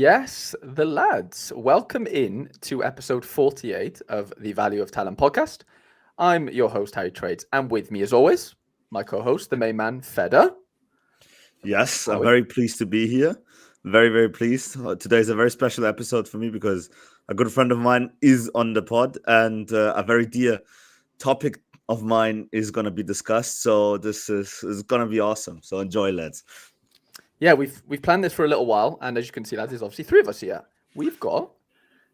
Yes, the lads. Welcome in to episode 48 of the Value of Talent podcast. I'm your host, Harry Trades, and with me, as always, my co-host, the main man, Feder. Yes, I'm very pleased to be here. Very, very pleased. Today is a very special episode for me because a good friend of mine is on the pod and a very dear topic of mine is going to be discussed. So this is going to be awesome. So enjoy, lads. Yeah, we've planned this for a little while, and as you can see, lads, there's obviously three of us here. We've got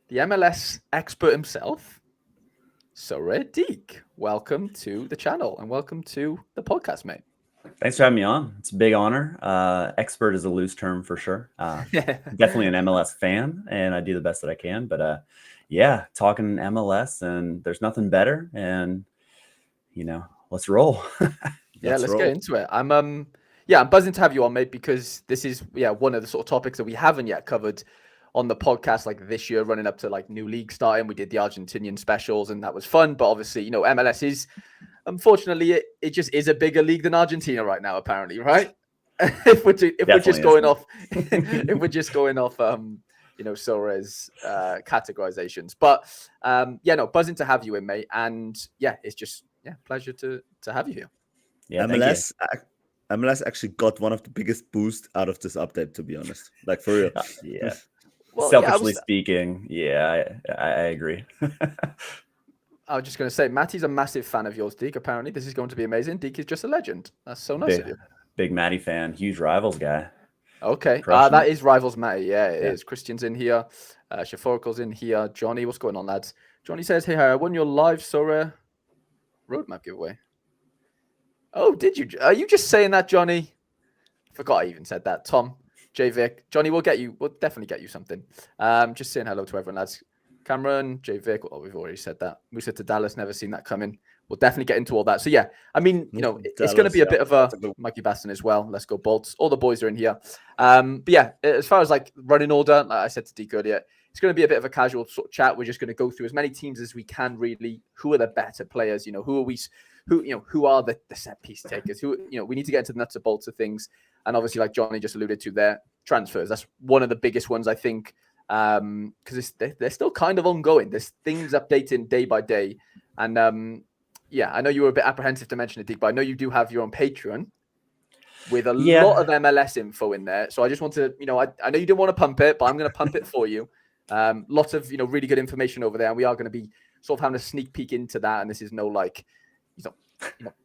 the MLS expert himself, Sore Deek. Welcome to the channel and welcome to the podcast, mate. Thanks for having me on. It's a big honor. Expert is a loose term for sure. Definitely an MLS fan, and I do the best that I can. But yeah, talking MLS, and there's nothing better. And let's roll. Let's get into it. I'm buzzing to have you on, mate, because this is one of the sort of topics that we haven't yet covered on the podcast, like this year, running up to like new league starting. We did the Argentinian specials, and that was fun. But obviously, MLS is. Unfortunately, it just is a bigger league than Argentina right now, apparently, right? if we're just going off Sora's categorizations. But buzzing to have you in, mate. And it's just pleasure to have you here. Yeah, MLS actually got one of the biggest boosts out of this update, to be honest. Like for real. Yeah. Well, selfishly speaking, I agree. I was just going to say, Matty's a massive fan of yours, Deek. Apparently, this is going to be amazing. Deek is just a legend. That's so nice of you. Big Matty fan, huge Rivals guy. Okay, that is Rivals Matty. Yeah, it is. Christian's in here. Shaforical's in here. Johnny, what's going on, lads? Johnny says, hey, I won your live Sora roadmap giveaway. Oh, did you? Are you just saying that, Johnny? Forgot I even said that. Tom, J Vic, Johnny, we'll definitely get you something. Just saying hello to everyone, lads. Cameron, J Vic, we've already said that. Musa to Dallas, never seen that coming. We'll definitely get into all that. So I mean, it's going to be a bit of a Mikey Baston as well. Let's go Bolts. All the boys are in here. But as far as like running order, like I said to Deke earlier, it's going to be a bit of a casual sort of chat. We're just going to go through as many teams as we can. Really, who are the better players? Who are we? Who are the set piece takers? We need to get into the nuts and bolts of things. And obviously, like Johnny just alluded to, their transfers. That's one of the biggest ones, I think. Because they're still kind of ongoing. There's things updating day by day, and I know you were a bit apprehensive to mention it, Dick, but I know you do have your own Patreon with a lot of MLS info in there. So I just want to, I know you didn't want to pump it, but I'm going to pump it for you. Lots of really good information over there, and we are going to be sort of having a sneak peek into that. And this is no like,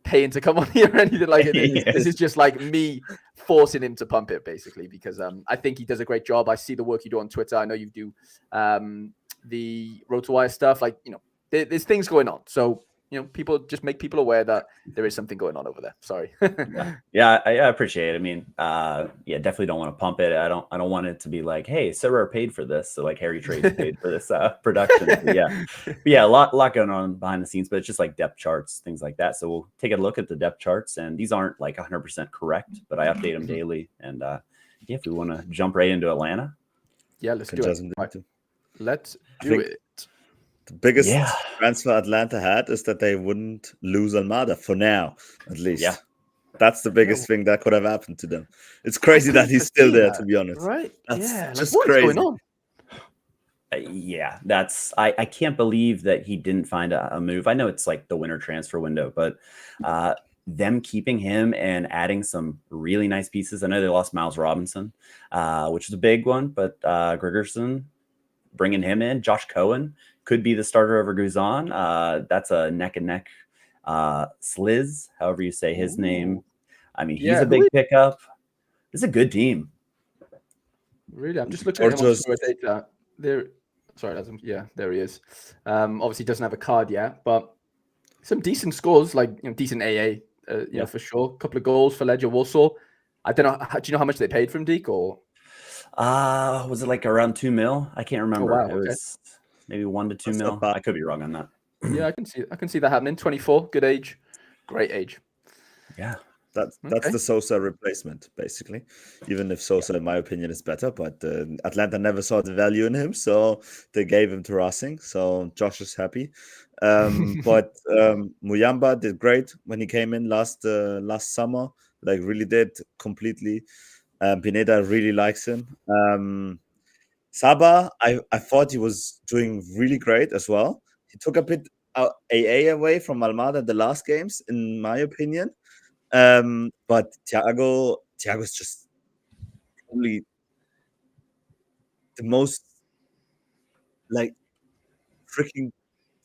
paying to come on here or anything like it. This is just like me forcing him to pump it, basically, because I think he does a great job. I see the work you do on Twitter. I know you do the Road to Wire stuff. Like, there's things going on. So, people just make people aware that there is something going on over there. Sorry. I appreciate it. I mean, definitely don't want to pump it. I don't want it to be like, hey, Sarah paid for this. So like Harry Trades paid for this production. A lot going on behind the scenes, but it's just like depth charts, things like that. So we'll take a look at the depth charts, and these aren't like 100% correct, but I update them daily. And if we want to jump right into Atlanta. Yeah, let's do it. Right. Let's do it. The biggest transfer Atlanta had is that they wouldn't lose Almada for now, at least. Yeah. That's the biggest thing that could have happened to them. It's crazy that he's still there, to be honest. Right? That's just crazy. Going on? I can't believe that he didn't find a move. I know it's like the winter transfer window, but them keeping him and adding some really nice pieces. I know they lost Miles Robinson, which is a big one, but Gregerson, bringing him in, Josh Cohen could be the starter over Guzan. That's a neck and neck. Sliz, however you say his name. I mean, he's a big pickup. It's a good team. Really, I'm just looking at him on data. There he is. Obviously, doesn't have a card yet, but some decent scores, like decent AA, for sure. A couple of goals for Legia Warsaw. I don't know. Do you know how much they paid from Deke? Or was it like around $2 million? I can't remember. Oh, wow, it was maybe $1 to $2 million. I could be wrong on that. Yeah, I can see that happening. 24, good age, great age. Yeah, that's the Sosa replacement, basically. Even if Sosa, in my opinion, is better, but Atlanta never saw the value in him, so they gave him to Racing. So Josh is happy. But Muyamba did great when he came in last summer. Like really did completely. Pineda really likes him. Saba, I thought he was doing really great as well. He took a bit AA away from Almada the last games, in my opinion. But Thiago's just probably the most like freaking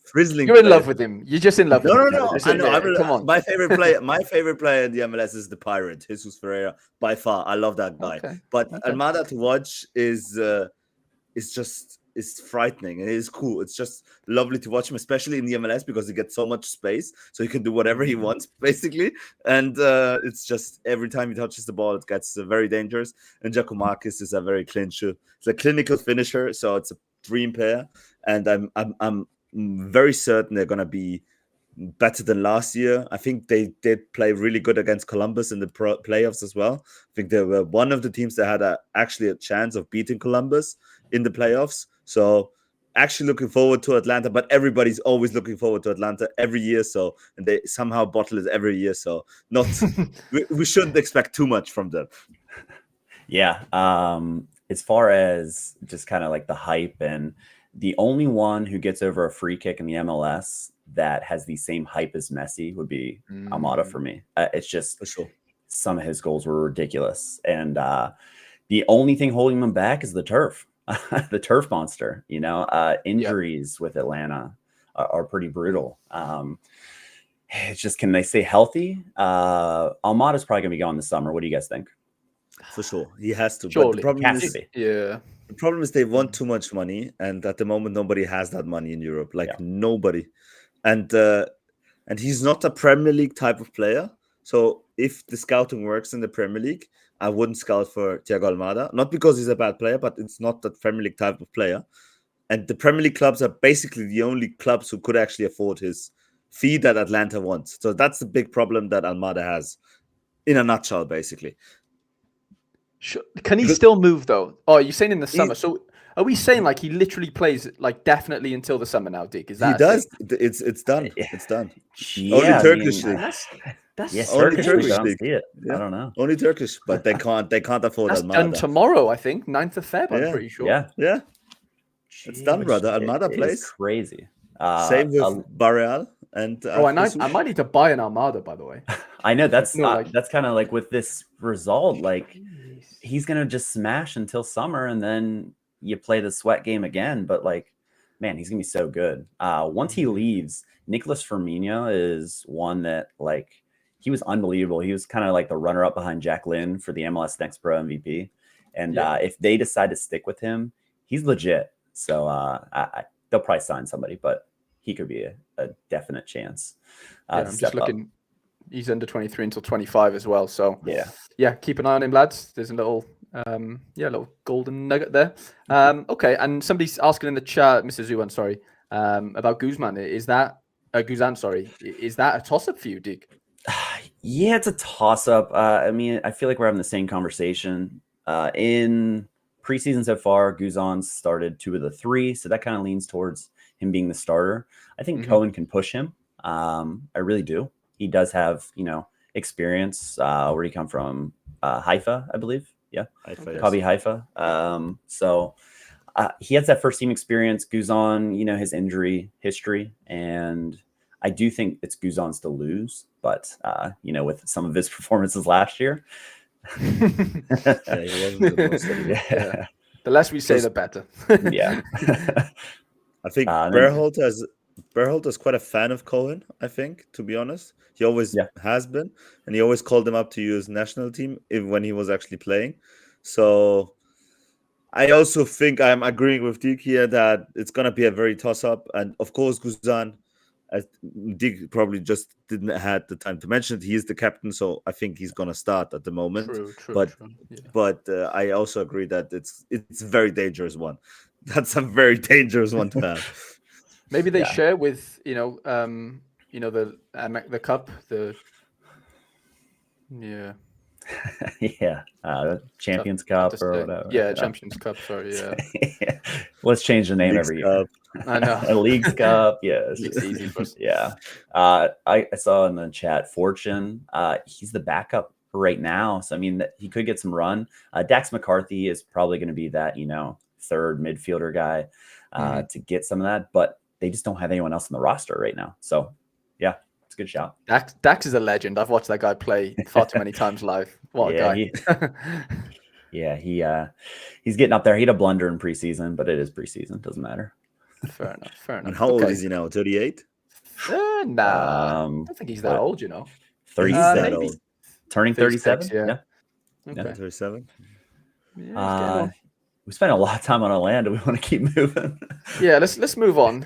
frizzling You're in player. love with him. You're just in love with him. No. Just I know. admit it. Come on. My favorite player in the MLS is the Pirate, Jesus Ferreira, by far. I love that guy. Okay. But Okay. Almada to watch is frightening, and it is cool. It's just lovely to watch him, especially in the MLS, because he gets so much space, so he can do whatever he wants basically. And it's just every time he touches the ball, it gets very dangerous. And Giacomakis is a very it's a clinical finisher, so it's a dream pair. And I'm very certain they're gonna be better than last year. I think they did play really good against Columbus in the playoffs as well. I think they were one of the teams that had actually a chance of beating Columbus in the playoffs. So actually looking forward to Atlanta, but everybody's always looking forward to Atlanta every year. So, and they somehow bottle it every year. So we shouldn't expect too much from them. Yeah. As far as just kind of like the hype, and the only one who gets over a free kick in the MLS that has the same hype as Messi would be Almada for me. It's just For sure. Some of his goals were ridiculous. And the only thing holding him back is the turf, the turf monster. Injuries with Atlanta are pretty brutal. It's just, can they stay healthy? Almada's probably going to be gone this summer. What do you guys think? For sure. He has to. Surely. But The problem is they want too much money, and at the moment nobody has that money in Europe. Nobody. And he's not a Premier League type of player. So if the scouting works in the Premier League, I wouldn't scout for Thiago Almada. Not because he's a bad player, but it's not that Premier League type of player. And the Premier League clubs are basically the only clubs who could actually afford his fee that Atlanta wants. So that's the big problem that Almada has, in a nutshell, basically. Can he still move though? Oh, you're saying in the summer. So are we saying like he literally plays like definitely until the summer now, Dick? Is that he does? It's done. It's done. Yeah, only Turkish league. That's only Turkish league. Yeah. I don't know. Only Turkish, but they can't afford That's Almada. done tomorrow, I think, 9th of Feb. I'm pretty sure. Yeah. It's done, brother. Almada plays. It's crazy. Same with Barreal. And I might need to buy an Almada, by the way. I know that's kind of like with this result, like he's gonna just smash until summer, and then you play the sweat game again. But like, man, he's gonna be so good. Once he leaves, Nicholas Firmino is one that like he was unbelievable. He was kind of like the runner-up behind Jack Lynn for the MLS Next Pro MVP. And if they decide to stick with him, he's legit. So they'll probably sign somebody, but he could be a definite chance. I'm just looking. He's under 23 until 25 as well. So yeah, keep an eye on him, lads. There's a little little golden nugget there. Okay, and somebody's asking in the chat, Mr. Zuan, sorry, about Guzman. Is that Guzan? Sorry, is that a toss-up for you, Dig? Yeah, it's a toss-up. I mean, I feel like we're having the same conversation. In preseason so far, Guzan started 2 of the 3, so that kind of leans towards him being the starter. I think Cohen can push him. I really do. He does have, experience. Where he come from? Haifa, I believe. Yeah, Maccabi Haifa. So he has that first team experience. Guzan, his injury history, and I do think it's Guzan's to lose. But with some of his performances last year, he wasn't the most the less we say, the better. Yeah. I think Berholt is quite a fan of Cohen, I think, to be honest. He always has been, and he always called him up to use national team when he was actually playing. So I also think I'm agreeing with Dick here that it's going to be a very toss-up. And of course, Guzan, as Dick probably just didn't have the time to mention it, he is the captain, so I think he's going to start at the moment. True. But I also agree that it's a very dangerous one. That's a very dangerous one to have. Maybe they share with the cup, Champions Cup or whatever. Yeah, Champions Cup. Sorry, yeah. Let's change the name Leagues every Cup. year. I know. A Leagues Cup. Yeah, it's easy for us. Yeah. I saw in the chat, Fortune. He's the backup right now, so I mean he could get some run. Dax McCarthy is probably going to be that third midfielder guy to get some of that, but they just don't have anyone else in the roster right now. So yeah, it's a good shout. Dax is a legend. I've watched that guy play far too many times live. What a guy. He's getting up there. He had a blunder in preseason, but it is preseason. Doesn't matter. Fair enough. And how old is he now? 38? Nah, I don't think he's that old, 37. Old. Turning 37? Yeah. Okay. 37? Yeah, we spent a lot of time on Orlando. We want to keep moving. Yeah, let's move on.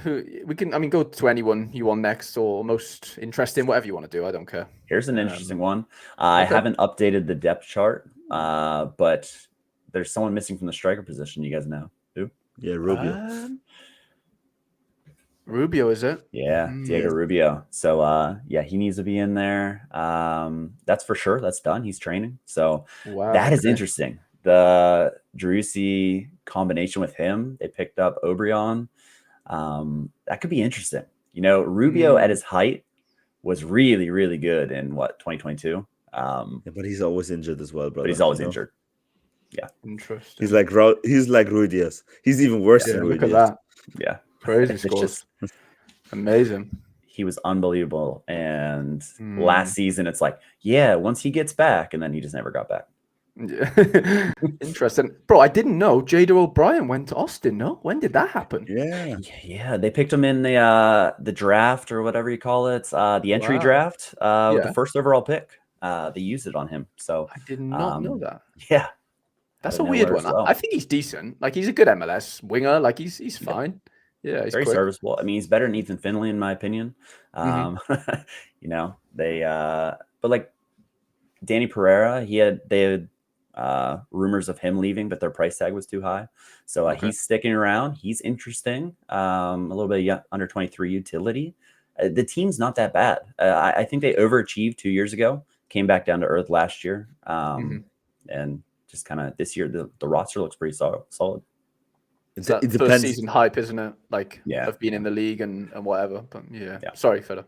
Go to anyone you want next or most interesting, whatever you want to do. I don't care. Here's an interesting one. I haven't updated the depth chart, but there's someone missing from the striker position. You guys know who? Yeah, Rubio. Rubio, is it? Yeah, Diego Rubio. So he needs to be in there. That's for sure. That's done. He's training. So that is interesting. The Driussi combination with him, they picked up Obrion. That could be interesting. Rubio at his height was really, really good in 2022. But he's always injured as well, brother. But he's always injured. Yeah. Interesting. He's like Rui Diaz. He's even worse than Rui Diaz. Look at that. Yeah. Crazy scores. Amazing. He was unbelievable. And last season, it's like, once he gets back, and then he just never got back. Yeah. Interesting. Bro, I didn't know Jada O'Brien went to Austin, no? When did that happen? Yeah. They picked him in the draft or whatever you call it, the entry draft with the first overall pick. They used it on him. So I did not know that. Yeah. That's a weird one. I think he's decent. Like, he's a good MLS winger. Like, he's fine. Yeah, he's very serviceable. I mean, he's better than Ethan Finley, in my opinion. But like Danny Pereira, they had rumors of him leaving, but their price tag was too high. So he's sticking around. He's interesting. A little bit under 23 utility. The team's not that bad. I think they overachieved 2 years ago, came back down to earth last year. And just kind of this year, the roster looks pretty solid. It depends. First season hype, isn't it? Like, of being in the league and whatever. But sorry, Feder.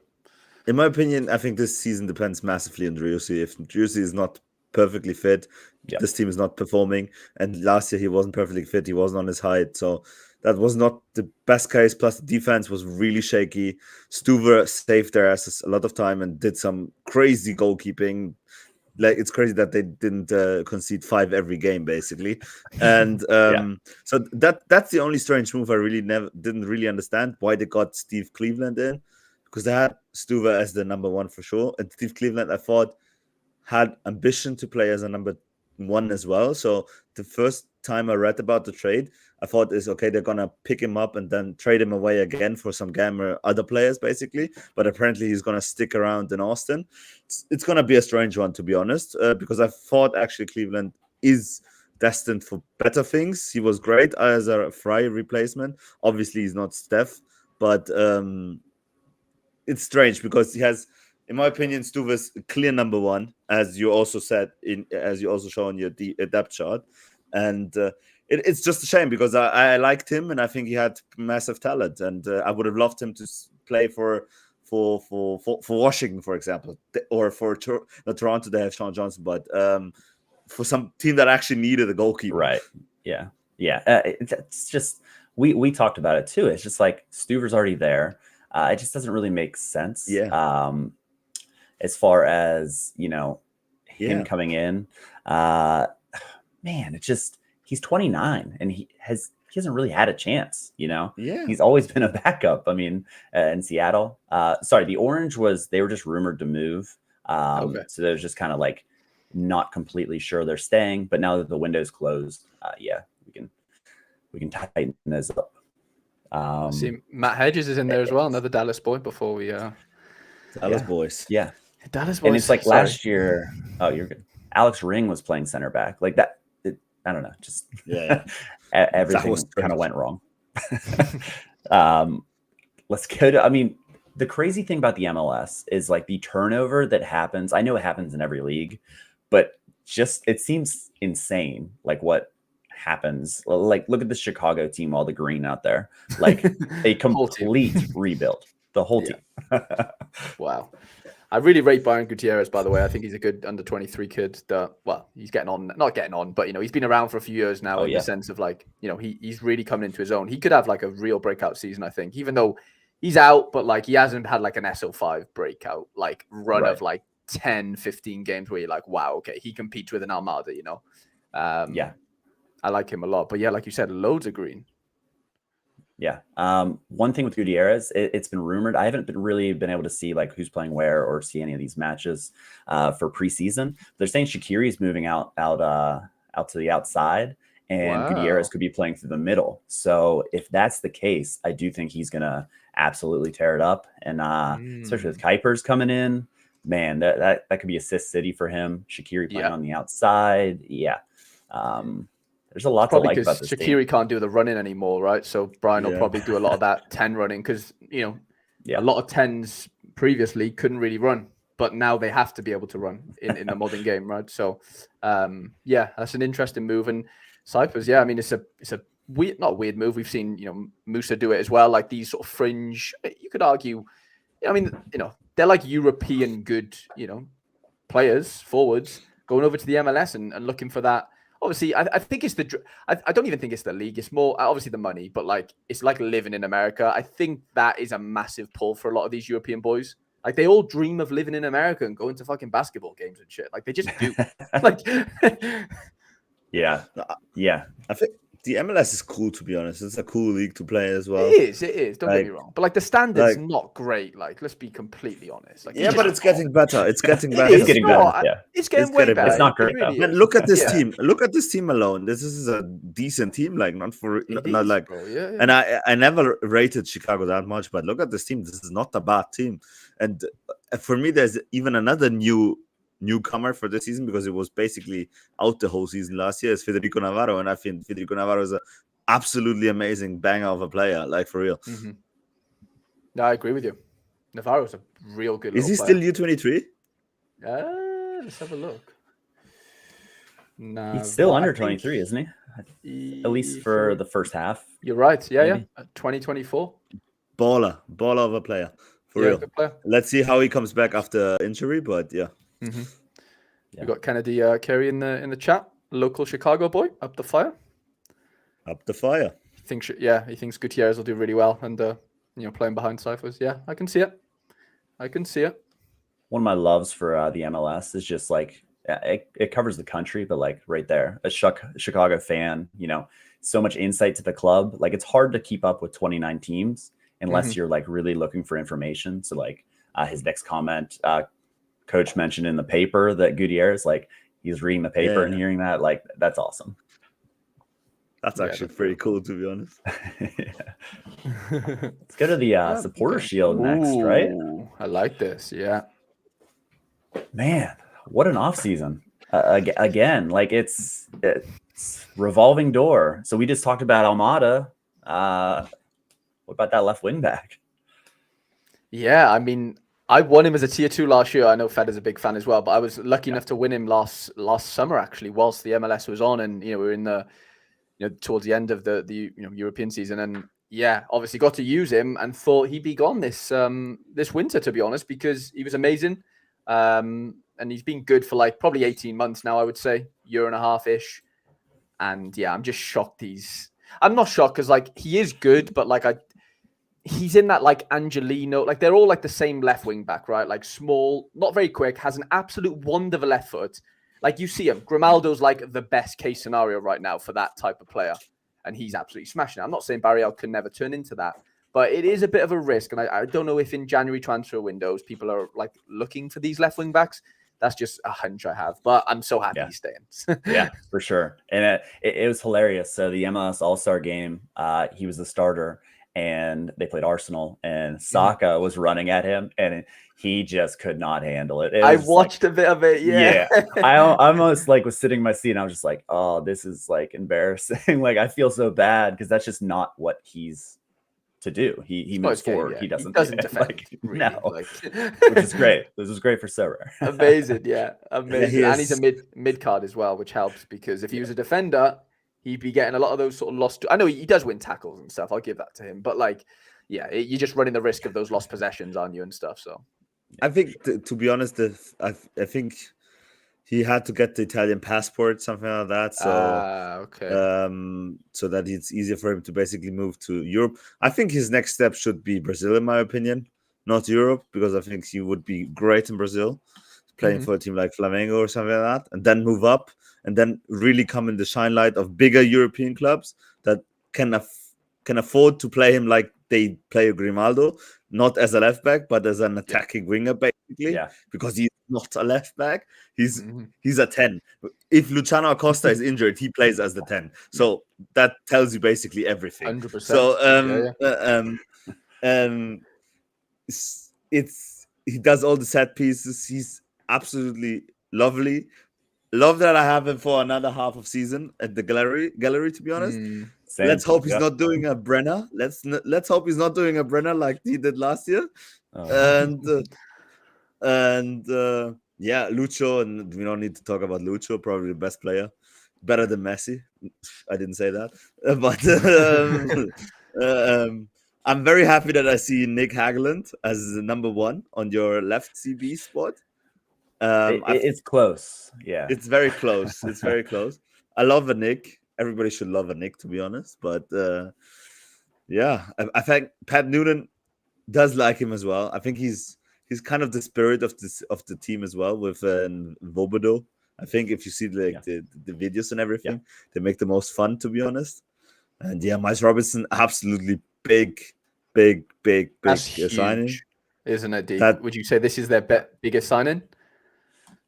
In my opinion, I think this season depends massively on Driussi. If Driussi is not perfectly fit, this team is not performing. And last year he wasn't perfectly fit. He wasn't on his height. So that was not the best case. Plus the defense was really shaky. Stuver saved their asses a lot of time and did some crazy goalkeeping. Like, it's crazy that they didn't concede 5 every game, basically. And so that's the only strange move I really didn't really understand why they got Steve Cleveland in, because they had Stuver as the number 1 for sure. And Steve Cleveland, I thought, had ambition to play as a number 1 as well. So the first time I read about the trade, I thought is okay, they're gonna pick him up and then trade him away again for some Gamer other players, basically. But apparently he's gonna stick around in Austin. It's gonna be a strange one, to be honest, because I thought actually Cleveland is destined for better things. He was great as a Fry replacement. Obviously he's not Steph, but it's strange because he has, in my opinion, Stuver's clear number 1, as you also said as you also show in your depth chart, and it's just a shame because I liked him and I think he had massive talent, and I would have loved him to play for Washington, for example, or for Toronto. They have Sean Johnson, but for some team that actually needed a goalkeeper, right? Yeah. It's just we talked about it too. It's just like Stuver's already there. It just doesn't really make sense. As far as him coming in, man, it's just he's 29 and he hasn't really had a chance. He's always been a backup. I mean, in Seattle. Sorry, the Orange they were just rumored to move. So they was just kind of like not completely sure they're staying. But now that the window's closed, we can tighten this up. See, Matt Hedges is in there as well, another Dallas boy. Before we Dallas boys, Dallas boys. And it's like last year. Oh, you're good. Alex Ring was playing center back like that. I don't know, just everything kind of went wrong. Let's go to. I mean, the crazy thing about the MLS is like the turnover that happens. I know it happens in every league, but just it seems insane. Like what happens, like look at the Chicago team, all the green out there, like a complete rebuild, the whole team. Wow. I really rate Byron Gutierrez, by the way. I think he's a good under 23 kid that, well, he's not getting on, but, he's been around for a few years now the sense of like, he's really coming into his own. He could have like a real breakout season, I think, even though he's out, but like he hasn't had like an SO5 breakout, like run of like 10, 15 games where you're like, wow, okay, he competes with an Almada, I like him a lot. But yeah, like you said, loads of green. Yeah. One thing with Gutierrez, it's been rumored. I haven't really been able to see like who's playing where or see any of these matches for preseason. They're saying Shaqiri's moving out to the outside, and Gutierrez could be playing through the middle. So if that's the case, I do think he's gonna absolutely tear it up. And especially with Kuipers coming in, man, that could be assist city for him. Shaqiri playing on the outside. Yeah. There's a lot to like about this Shaqiri can't do the running anymore, right? So Brian will probably do a lot of that 10 running because, a lot of 10s previously couldn't really run, but now they have to be able to run in the modern game, right? So, that's an interesting move. And Cyphers, I mean, it's a weird, not weird move. We've seen, Musa do it as well. Like these sort of fringe, you could argue, I mean, they're like European good, players, forwards going over to the MLS and looking for that. Obviously, I think it's I don't even think it's the league. It's more obviously the money, but like it's like living in America. I think that is a massive pull for a lot of these European boys. Like they all dream of living in America and going to fucking basketball games and shit. Like they just do. Like, yeah. I think the MLS is cool, to be honest. It's a cool league to play as well. It is. Don't get me wrong. But like the standard's not great. Like, let's be completely honest. Like, but it's getting better. It's getting better. It's getting better. Yeah. It's getting way better. It's not great though. And look at this team. Look at this team alone. This is a decent team. Like not like. Bro. Yeah. And I never rated Chicago that much, but look at this team. This is not a bad team. And for me, there's even another newcomer for this season because it was basically out the whole season last year is Federico Navarro, and I think Federico Navarro is an absolutely amazing banger of a player, like for real. Mm-hmm. No, I agree with you. Navarro's a real good. Is he player. still U23? Let's have a look. No, he's still under 23, isn't he? At least for the first half. You're right. Yeah. 2024. Baller of a player. For real. Let's see how he comes back after injury, but yeah. Mm-hmm. We got Kennedy Carey in the chat. Local Chicago boy, up the fire. He thinks Gutierrez will do really well, and playing behind Cyphers. Yeah, I can see it. One of my loves for the MLS is just like it covers the country, but like right there, a Chicago fan, so much insight to the club. Like it's hard to keep up with 29 teams unless you're like really looking for information. So like his next comment. Coach mentioned in the paper that Gutierrez, like he's reading the paper and hearing that, like that's awesome. That's actually pretty cool, to be honest. Let's go to the supporter shield next, right? I like this. Yeah, man, what an off season again. Like it's revolving door. So we just talked about Almada. What about that left wing back? Yeah, I mean. I won him as a tier 2 last year. I know Fed is a big fan as well, but I was lucky enough to win him last summer actually, whilst the MLS was on, and we were in the towards the end of the European season, and obviously got to use him and thought he'd be gone this winter, to be honest, because he was amazing, and he's been good for like probably 18 months now, I would say, year and a half ish, and I'm just shocked. I'm not shocked because like he is good, but like he's in that like Angelino, like they're all like the same left wing back, right? Like small, not very quick, has an absolute wonder of a left foot. Like you see him, Grimaldo's like the best case scenario right now for that type of player. And he's absolutely smashing it. I'm not saying Barry can never turn into that, but it is a bit of a risk. And I don't know if in January transfer windows, people are like looking for these left wing backs. That's just a hunch I have, but I'm so happy he's staying. Yeah, for sure. And it was hilarious. So the MLS All-Star game, he was the starter. And they played Arsenal, and Saka was running at him, and he just could not handle it. I watched a bit of it. Yeah. I almost like was sitting in my seat, and I was just like, "Oh, this is like embarrassing." Like I feel so bad because that's just not what he's to do. He moves forward. He doesn't defend. Like, really, no, like... which is great. This was great for Sorare. Amazing, amazing. Yeah, and he's a mid card as well, which helps because if he was a defender, he'd be getting a lot of those sort of lost. I know he does win tackles and stuff. I'll give that to him. But like, you're just running the risk of those lost possessions, aren't you, and stuff. So I think, to be honest, I think he had to get the Italian passport, something like that. So, okay. So that it's easier for him to basically move to Europe. I think his next step should be Brazil, in my opinion, not Europe, because I think he would be great in Brazil, playing for a team like Flamengo or something like that, and then move up and then really come in the shine light of bigger European clubs that can afford to play him like they play Grimaldo, not as a left back, but as an attacking winger, basically, because he's not a left back. He's a 10. If Luciano Acosta is injured, he plays as the 10. So that tells you basically everything. 100%. So he does all the set pieces. He's absolutely lovely. Love that I have him for another half of season at the gallery. To be honest, let's hope he's not doing a Brenner. Let's hope he's not doing a Brenner like he did last year. Yeah, Lucho, and we don't need to talk about Lucho. Probably the best player, better than Messi. I didn't say that, but I'm very happy that I see Nick Hagland as the number 1 on your left CB spot. It's close. Yeah, it's very close. It's very close. I love a Nick. Everybody should love a Nick, to be honest. But yeah, I think Pat Noonan does like him as well. I think he's kind of the spirit of the team as well with Vobodo. I think if you see the videos and everything, they make the most fun, to be honest. And yeah, Miles Robinson, absolutely big signing, isn't it? Deep? Would you say this is their biggest signing?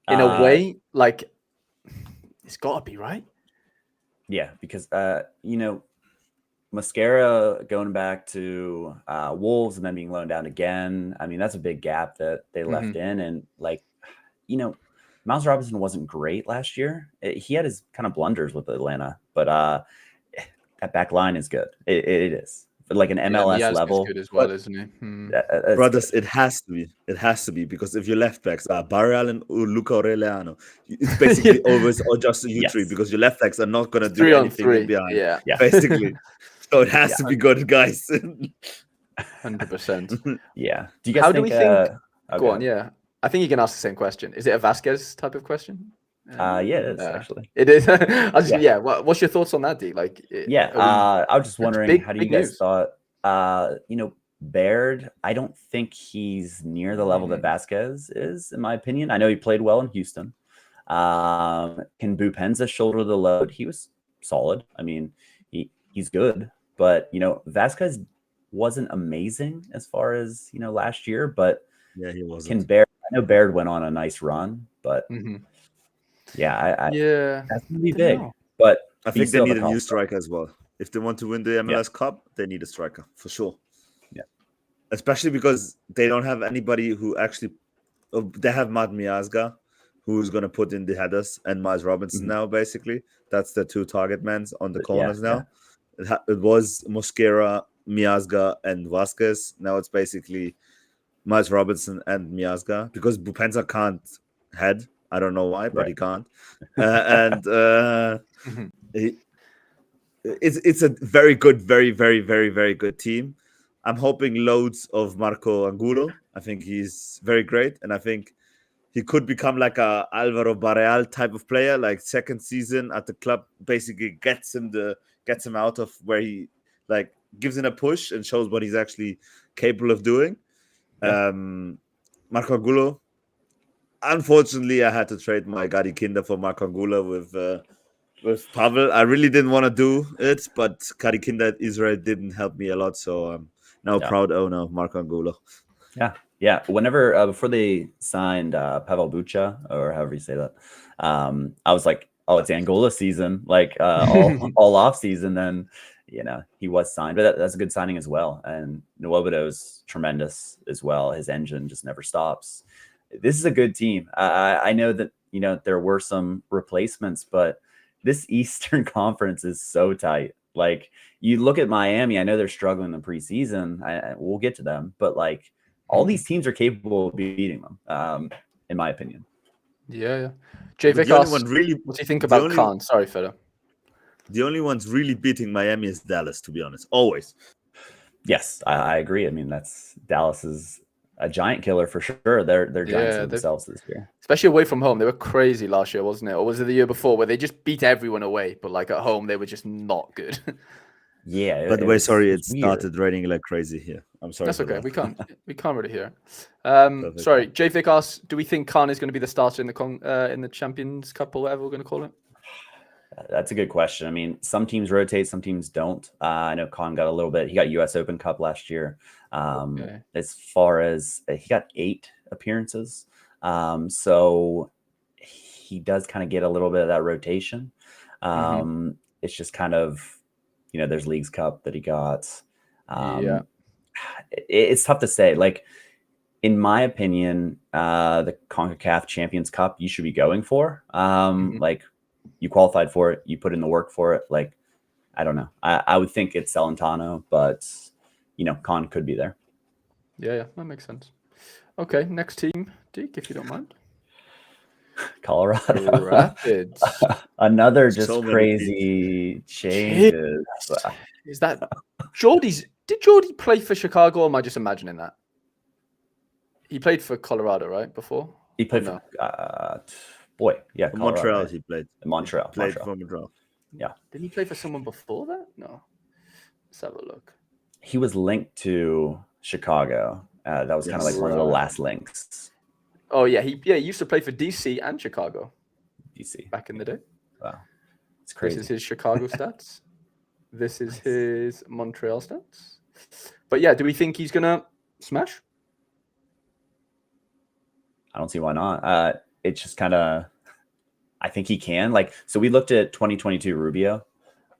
In a way, like, it's got to be, right? Yeah, because Mosquera going back to Wolves and then being loaned down again. I mean, that's a big gap that they left in. And Miles Robinson wasn't great last year. He had his kind of blunders with Atlanta, but that back line is good. It is. But like an MLS level, good as well, isn't he? Brothers, it has to be. It has to be, because if your left backs are Barreal and Luca Aureliano, it's basically always or just you three, because your left backs are not going to do anything behind. Yeah, basically. So it has to be good, guys. 100%. Yeah. Do you guys think? Go on. Yeah, I think you can ask the same question. Is it a Vasquez type of question? Yeah, it is actually. It is. What's your thoughts on that, D? Like, I was just wondering, how do you guys thought? Baird, I don't think he's near the level that Vasquez is, in my opinion. I know he played well in Houston. Can Bupenza shoulder the load? He was solid. I mean, he's good, but Vasquez wasn't amazing as far as last year. But yeah, he wasn't. Can Baird? I know Baird went on a nice run, but. That's gonna be big. But I think they need a new striker as well. If they want to win the MLS Cup, they need a striker for sure. Yeah, especially because they don't have anybody who actually. They have Matt Miazga, who's going to put in the headers, and Miles Robinson now. Basically, that's the 2 target men on the corners now. Yeah. It was Mosquera, Miazga, and Vasquez. Now it's basically Miles Robinson and Miazga, because Bupenza can't head. I don't know why, but he can't. It's a very good, very, very, very, very good team. I'm hoping loads of Marco Angulo. I think he's very great, and I think he could become like a Alvaro Barreal type of player. Like, second season at the club basically gets him out of where he gives him a push and shows what he's actually capable of doing. Yeah. Marco Angulo. Unfortunately, I had to trade my Gadi Kinder for Marco Angulo with Pavel. I really didn't want to do it, but Gadi Kinder at Israel didn't help me a lot. So I'm now proud owner of Marco Angulo. Yeah. Whenever before they signed Pavel Bucha, or however you say that, I was like, oh, it's Angola season, like all off season. Then he was signed, but that's a good signing as well. And Nwobodo's tremendous as well. His engine just never stops. This is a good team. I know that there were some replacements, but this Eastern Conference is so tight. Like, you look at Miami, I know they're struggling in the preseason. We'll get to them, but like, all these teams are capable of beating them, in my opinion. Yeah. JVic asks, what do you think about Khan? Sorry, Fede. The only ones really beating Miami is Dallas, to be honest. Always. Yes, I agree. I mean, that's Dallas's a giant killer for sure. They're giants Yeah, themselves this year. especially away from home. They were crazy last year, wasn't it? Or was it the year before where they just beat everyone away, but like at home they were just not good. Yeah. By the way, sorry, it weird. started raining like crazy here. I'm sorry. That's for okay. that. We can't really hear it. Perfect. Sorry, J Vic asks, do we think Khan is going to be the starter in the Champions Cup or whatever we're going to call it? That's a good question. I mean, some teams rotate, some teams don't. I know Khan got a little bit. He got US Open Cup last year. Okay. As far as he got 8 appearances. So he does kind of get a little bit of that rotation. It's just kind of, there's Leagues Cup that he got. Yeah. It's tough to say. Like, in my opinion, the CONCACAF Champions Cup, you should be going for. Like, you qualified for it, you put in the work for it. Like, I don't know. I would think it's Celentano, but Khan could be there. Yeah, that makes sense. Okay, next team, Deke, if you don't mind. Colorado Rapids. Another just So many crazy changes. Is that Jordy's? Did Jordy play for Chicago, or am I just imagining that? He played for Colorado, right? Before He played for Colorado, Montreal, right? he played. Montreal. Played for Montreal. Yeah. Didn't he play for someone before that? No. Let's have a look. He was linked to Chicago. That was kind of like one of the last links. Oh yeah, he used to play for DC and Chicago. DC back in the day. Wow, it's crazy. This is his Chicago stats. This is his Montreal stats. But yeah, do we think he's gonna smash? I don't see why not. It's just kind of, I think he can. Like, so we looked at 2022 Rubio.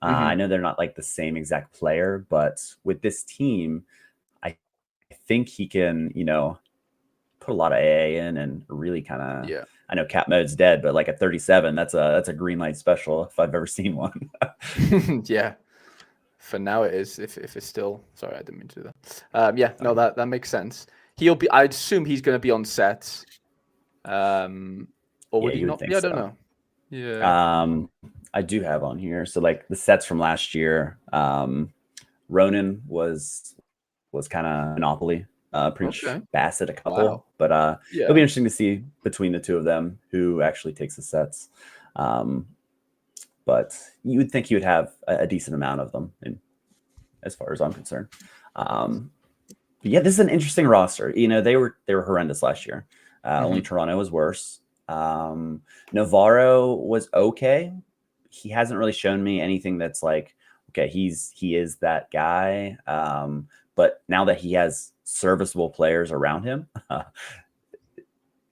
I know they're not like the same exact player, but with this team, I think he can, put a lot of AA in and really kind of. Yeah. I know cap mode's dead, but like at 37, that's a green light special if I've ever seen one. Yeah. For now it is. If it's still, sorry, I didn't mean to do that. Yeah, no, that makes sense. I'd assume he's going to be on set. Or would he not be? I don't know. Yeah. I do have on here. So like the sets from last year, Ronan was kind of Monopoly. Preach Bassett a couple, but it'll be interesting to see between the two of them who actually takes the sets. But you would think you would have a decent amount of them, as far as I'm concerned. But yeah, this is an interesting roster. They were horrendous last year. Only Toronto was worse. Navarro was okay. He hasn't really shown me anything that's like, okay, he is that guy. But now that he has serviceable players around him,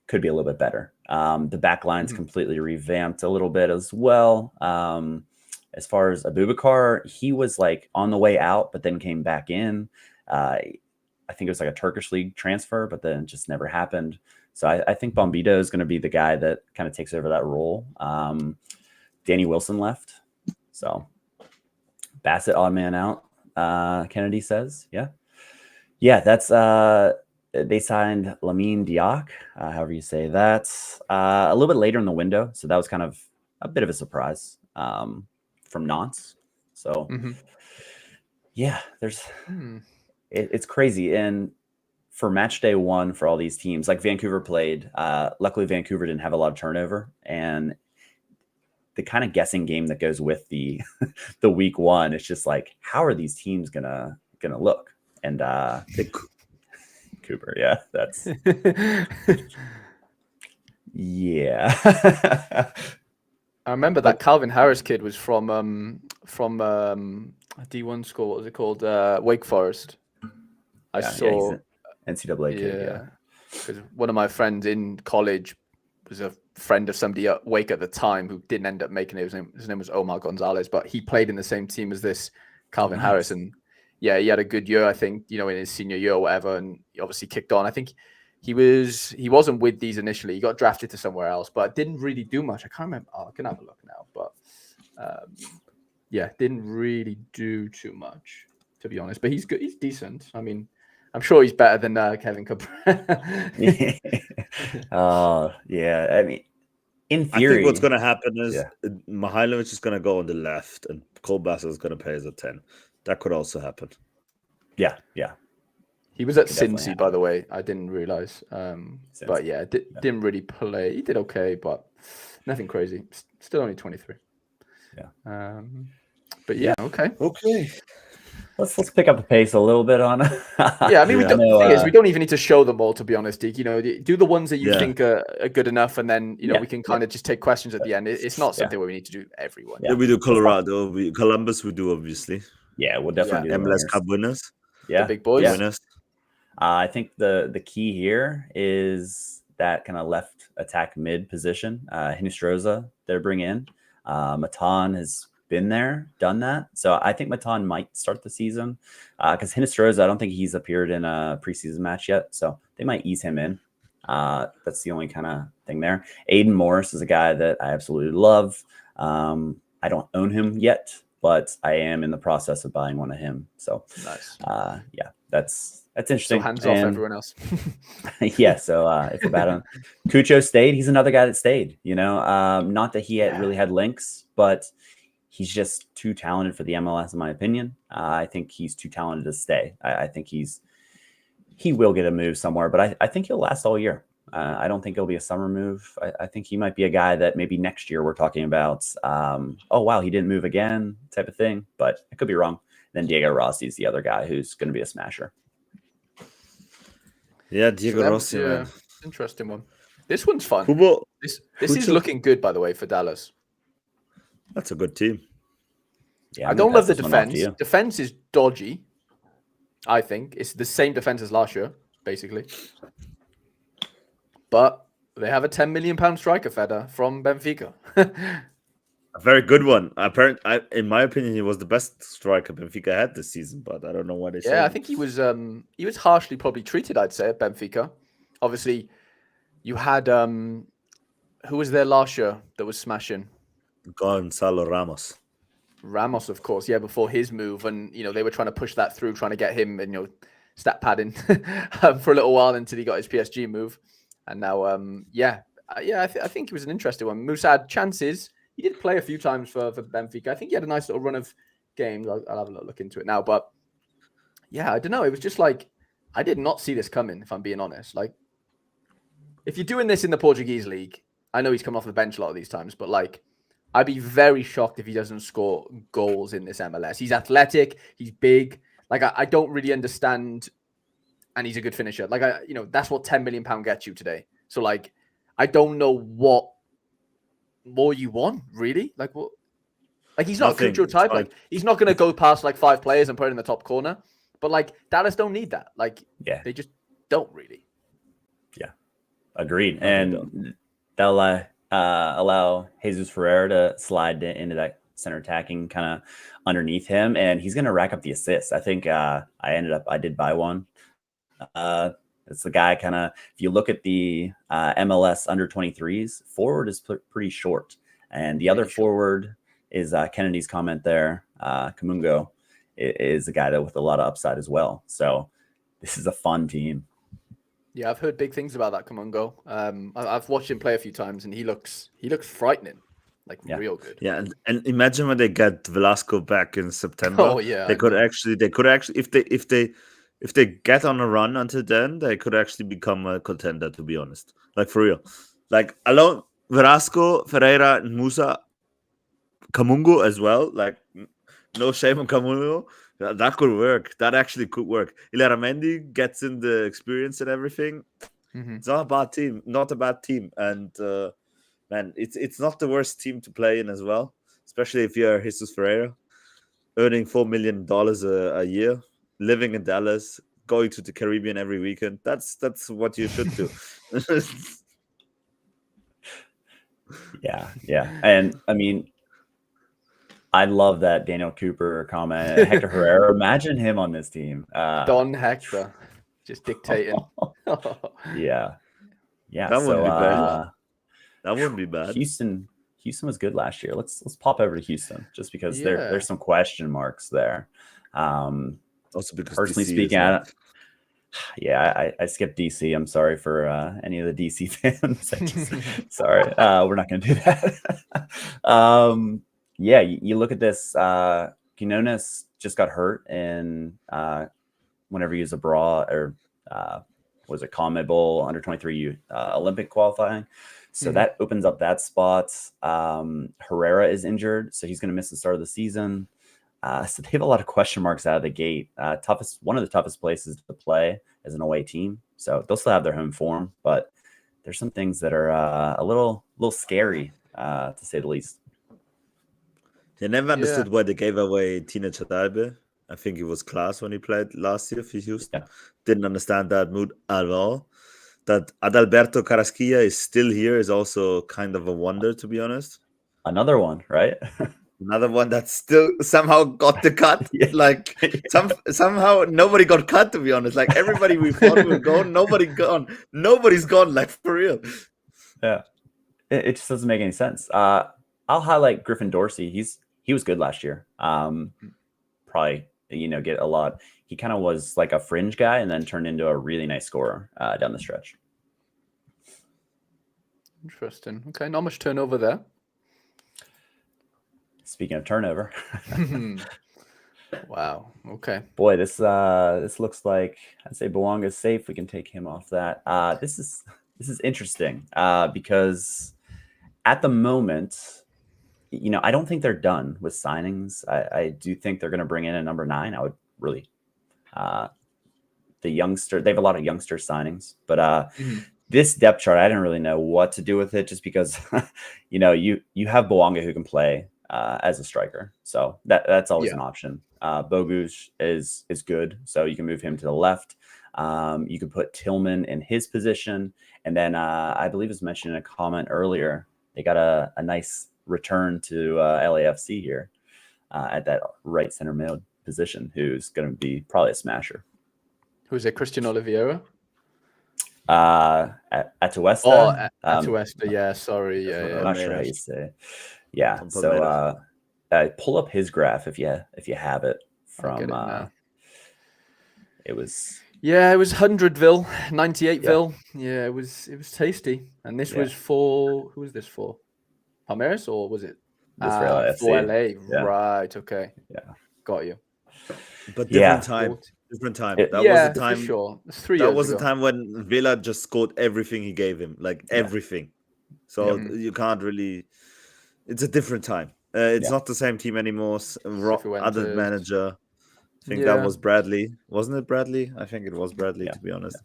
could be a little bit better. The back line's completely revamped a little bit as well. As far as Abubakar, he was like on the way out, but then came back in. I think it was like a Turkish league transfer, but then it just never happened. So I think Bombito is going to be the guy that kind of takes over that role. Danny Wilson left. So Bassett odd man out, Kennedy says. Yeah, that's they signed Lamine Diak, however you say that, a little bit later in the window. So that was kind of a bit of a surprise from Nantes. So yeah, it's crazy. And for match day 1 for all these teams, like Vancouver played, luckily Vancouver didn't have a lot of turnover, and the kind of guessing game that goes with the week 1, it's just like, how are these teams gonna look? And Cooper, yeah, that's yeah. I remember that Calvin Harris kid was from a D1 school. What was it called? Wake Forest. I saw NCAA kid. Yeah, because one of my friends in college was a friend of somebody at Wake at the time who didn't end up making it. His name was Omar Gonzalez, but he played in the same team as this Calvin Harris, and yeah, he had a good year, I think, in his senior year or whatever, and he obviously kicked on. I think he wasn't with these initially. He got drafted to somewhere else, but didn't really do much. I can't remember. I can have a look now, but yeah, didn't really do too much, to be honest. But he's good. He's decent. I mean, I'm sure he's better than Kevin Cooper. Yeah. I mean, in theory, I think what's going to happen is Mihailovic is going to go on the left, and Cole Bassett is going to play as a 10. That could also happen. Yeah. He was at definitely Cincy, happen. by the way. I didn't realize. But yeah, didn't really play. He did okay, but nothing crazy. Still only 23. Yeah. But yeah, okay. Let's pick up the pace a little bit on. Yeah, I mean, Yeah. the thing is, we don't even need to show them all, to be honest, Deke. You know, do the ones that you Yeah. think are good enough, and then Yeah. we can kind of just take questions at the end. It's not something where we need to do everyone. Yeah, we do Colorado, Columbus. We do obviously. Yeah, we'll definitely do the MLS winners. Cup winners. Yeah, The big boys. Yeah. Winners. I think the key here is that kind of left attack mid position. Hinestroza, they're bringing in. Matan has been there, done that. So I think Matan might start the season because Hinestroza, I don't think he's appeared in a preseason match yet. So they might ease him in. That's the only kind of thing there. Aiden Morris is a guy that I absolutely love. I don't own him yet, but I am in the process of buying one of him. So Nice. yeah, that's interesting. So hands off everyone else. Yeah, so if we're bad on Cucho stayed, he's another guy that stayed, not that he really had links, but he's just too talented for the MLS, in my opinion. I think he's too talented to stay. I think he will get a move somewhere, but I think he'll last all year. I don't think it'll be a summer move. I think he might be a guy that maybe next year we're talking about, oh, wow, he didn't move again type of thing, but I could be wrong. Then Diego Rossi is the other guy who's going to be a smasher. Yeah, Diego Rossi, man. Interesting one. This one's fun. This is looking good, by the way, for Dallas. That's a good team. Yeah, I don't love the defense. Defense is dodgy. I think it's the same defense as last year, basically. But they have a £10 million striker, Feder, from Benfica. A very good one. Apparently, in my opinion, he was the best striker Benfica had this season, but I don't know why they say. Yeah, I think he was harshly probably treated, I'd say, at Benfica. Obviously, you had who was there last year that was smashing? Gonzalo Ramos. Ramos, of course, yeah, before his move, and they were trying to push that through, trying to get him and stat padding for a little while until he got his PSG move, and now I think it was an interesting one. Musa had chances. He did play a few times for Benfica. I think he had a nice little run of games. I'll have a look into it now, but yeah, I don't know. It was just like I did not see this coming. If I'm being honest, like if you're doing this in the Portuguese league, I know he's come off the bench a lot of these times, but like. I'd be very shocked if he doesn't score goals in this MLS. He's athletic. He's big. Like, I don't really understand. And he's a good finisher. Like, that's what £10 million gets you today. So, like, I don't know what more you want, really. Like, what? Like, he's not a Cucho type. Like, he's not going to go past, like, 5 players and put it in the top corner. But, like, Dallas don't need that. Like, they just don't really. Yeah. Agreed. And they'll allow Jesus Ferreira to slide into that center attacking kind of underneath him, and he's going to rack up the assists. I think I did buy one. It's the guy kind of, if you look at the MLS under 23s, forward is pretty short. And the other forward is Kennedy's comment there. Kamungo is a guy that with a lot of upside as well. So this is a fun team. Yeah, I've heard big things about that Kamungo. I've watched him play a few times, and he looks frightening, like real good. Yeah, and imagine when they get Velasco back in September. Oh yeah, they could actually, if they get on a run until then, they could actually become a contender. To be honest, like for real, like alone Velasco, Ferreira, and Musa, Kamungo as well. Like no shame on Kamungo. That could work. That actually could work. Ilaramendi gets in the experience and everything. Mm-hmm. It's not a bad team. Not a bad team. And man, it's not the worst team to play in as well. Especially if you're Jesus Ferreira, earning $4 million a year, living in Dallas, going to the Caribbean every weekend. That's what you should do. Yeah. And I mean, I love that Daniel Cooper comment. Hector Herrera, imagine him on this team. Don Hector, just dictating. Yeah. That wouldn't be bad. That wouldn't be bad. Houston was good last year. Let's pop over to Houston just because there's some question marks there. Also because personally DC speaking, I skipped DC. I'm sorry for any of the DC fans. Sorry, we're not going to do that. Yeah, you look at this. Quinones just got hurt in whenever he was abroad, or was it CONMEBOL under-23 Olympic qualifying. So that opens up that spot. Herrera is injured, so he's going to miss the start of the season. So they have a lot of question marks out of the gate. One of the toughest places to play as an away team. So they'll still have their home form, but there's some things that are a little scary, to say the least. I never understood why they gave away Tina Chadaibe. I think it was class when he played last year for Houston. Yeah. Didn't understand that mood at all. That Adalberto Carrasquilla is still here is also kind of a wonder, to be honest. Another one, right? Another one that still somehow got the cut. Like somehow nobody got cut, to be honest. Like everybody we thought would go, nobody's gone, like for real. Yeah. It just doesn't make any sense. I'll highlight Griffin Dorsey. He was good last year. Probably, get a lot. He kind of was like a fringe guy and then turned into a really nice scorer down the stretch. Interesting. Okay, not much turnover there. Speaking of turnover. Wow. Okay. Boy, this looks like, I'd say Bouanga's safe. We can take him off that. This is interesting because at the moment, I don't think they're done with signings. I do think they're going to bring in a number 9. I would really, they have a lot of youngster signings, but this depth chart, I didn't really know what to do with it just because, you have Bouanga who can play as a striker. So that's always an option. Bogusz is good. So you can move him to the left. You could put Tillman in his position. And then I believe it was mentioned in a comment earlier, they got a nice return to LAFC here at that right center mid position, who's going to be probably a smasher. Who's it? Christian Oliveira? Atuesta. Oh, Atuesta. Yeah, sorry. Yeah, I'm not sure how you say it. Yeah. So pull up his graph if you have it from. It was. Yeah, it was 100ville, 98ville. Yeah, it was tasty. And this was for, who was this for? Palmeiras, or was it? This for LAFC. For LA. Right. Okay. Yeah. Got you. But different time. Different time. That was the time. For sure. It's 3 years That was ago. the time when Villa just scored everything he gave him, like everything. So you can't really. It's a different time. It's not the same team anymore. Other manager. I think that was Bradley, wasn't it? Bradley? I think it was Bradley, to be honest.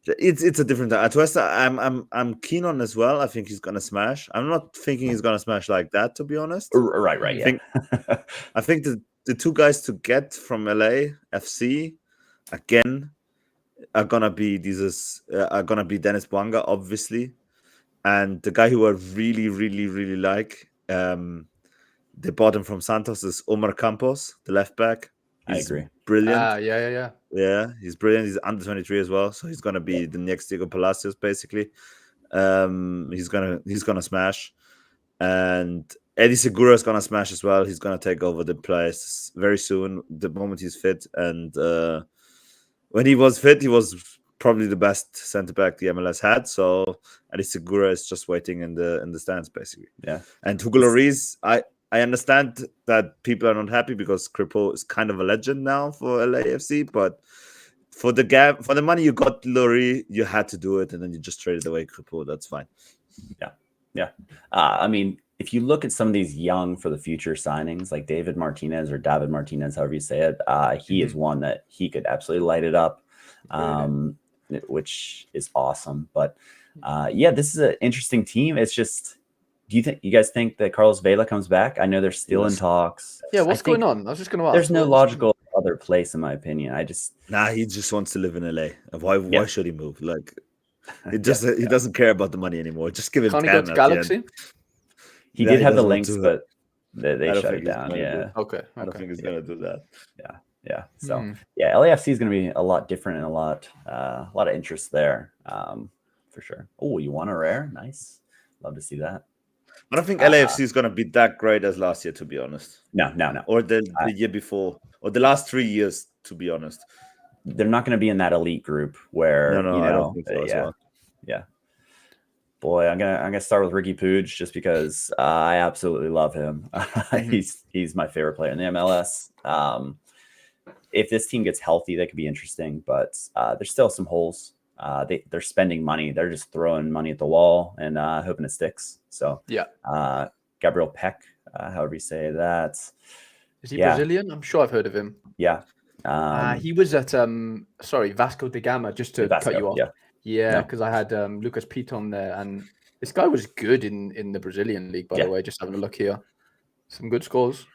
It's a different time. Atuesta, I'm keen on as well. I think he's gonna smash. I'm not thinking he's gonna smash like that, to be honest. Right. I think the two guys to get from LAFC again are gonna be Dennis Bouanga, obviously, and the guy who I really, really, really like. They bought him from Santos is Omar Campos, the left back. I agree. Brilliant. Yeah, he's brilliant. He's under 23 as well, so he's gonna be the next Diego Palacios, basically. He's gonna smash, and Eddie Segura is gonna smash as well. He's gonna take over the place very soon, the moment he's fit. And when he was fit, he was probably the best centre back the MLS had. So Eddie Segura is just waiting in the stands, basically. Yeah. And Hugo Lloris, I understand that people are not happy because Kripo is kind of a legend now for LAFC, but for the money you got Lloris, you had to do it, and then you just traded away Kripo. That's fine. Yeah. I mean, if you look at some of these young for the future signings, like David Martinez, however you say it, he is one that he could absolutely light it up, which is awesome. But this is an interesting team. It's just. Do you guys think that Carlos Vela comes back? I know they're still in talks. Yeah, what's going on? I was just going to ask. There's no logical other place, in my opinion. He just wants to live in LA. Why should he move? Like, he doesn't care about the money anymore. Just give him 10. Can't he go to Galaxy? He did have the links, but they shut it down. Yeah. Okay. I don't think he's going to do that. Yeah. So LAFC is going to be a lot different and a lot of interest there, for sure. Oh, you want a rare? Nice. Love to see that. I don't think LAFC is going to be that great as last year, to be honest. No. Or the year before, or the last 3 years, to be honest. They're not going to be in that elite group where I don't think so as well. Yeah. Boy, I'm gonna start with Ricky Puig just because I absolutely love him. He's my favorite player in the MLS. if this team gets healthy, that could be interesting. But there's still some holes. They're spending money. They're just throwing money at the wall and hoping it sticks. So yeah, Gabriel Peck, however you say that. Is he Brazilian? I'm sure I've heard of him. Yeah. He was at Vasco da Gama, just to cut you off. Yeah, because I had Lucas Piton there, and this guy was good in the Brazilian league, by the way. Just having a look here, some good scores.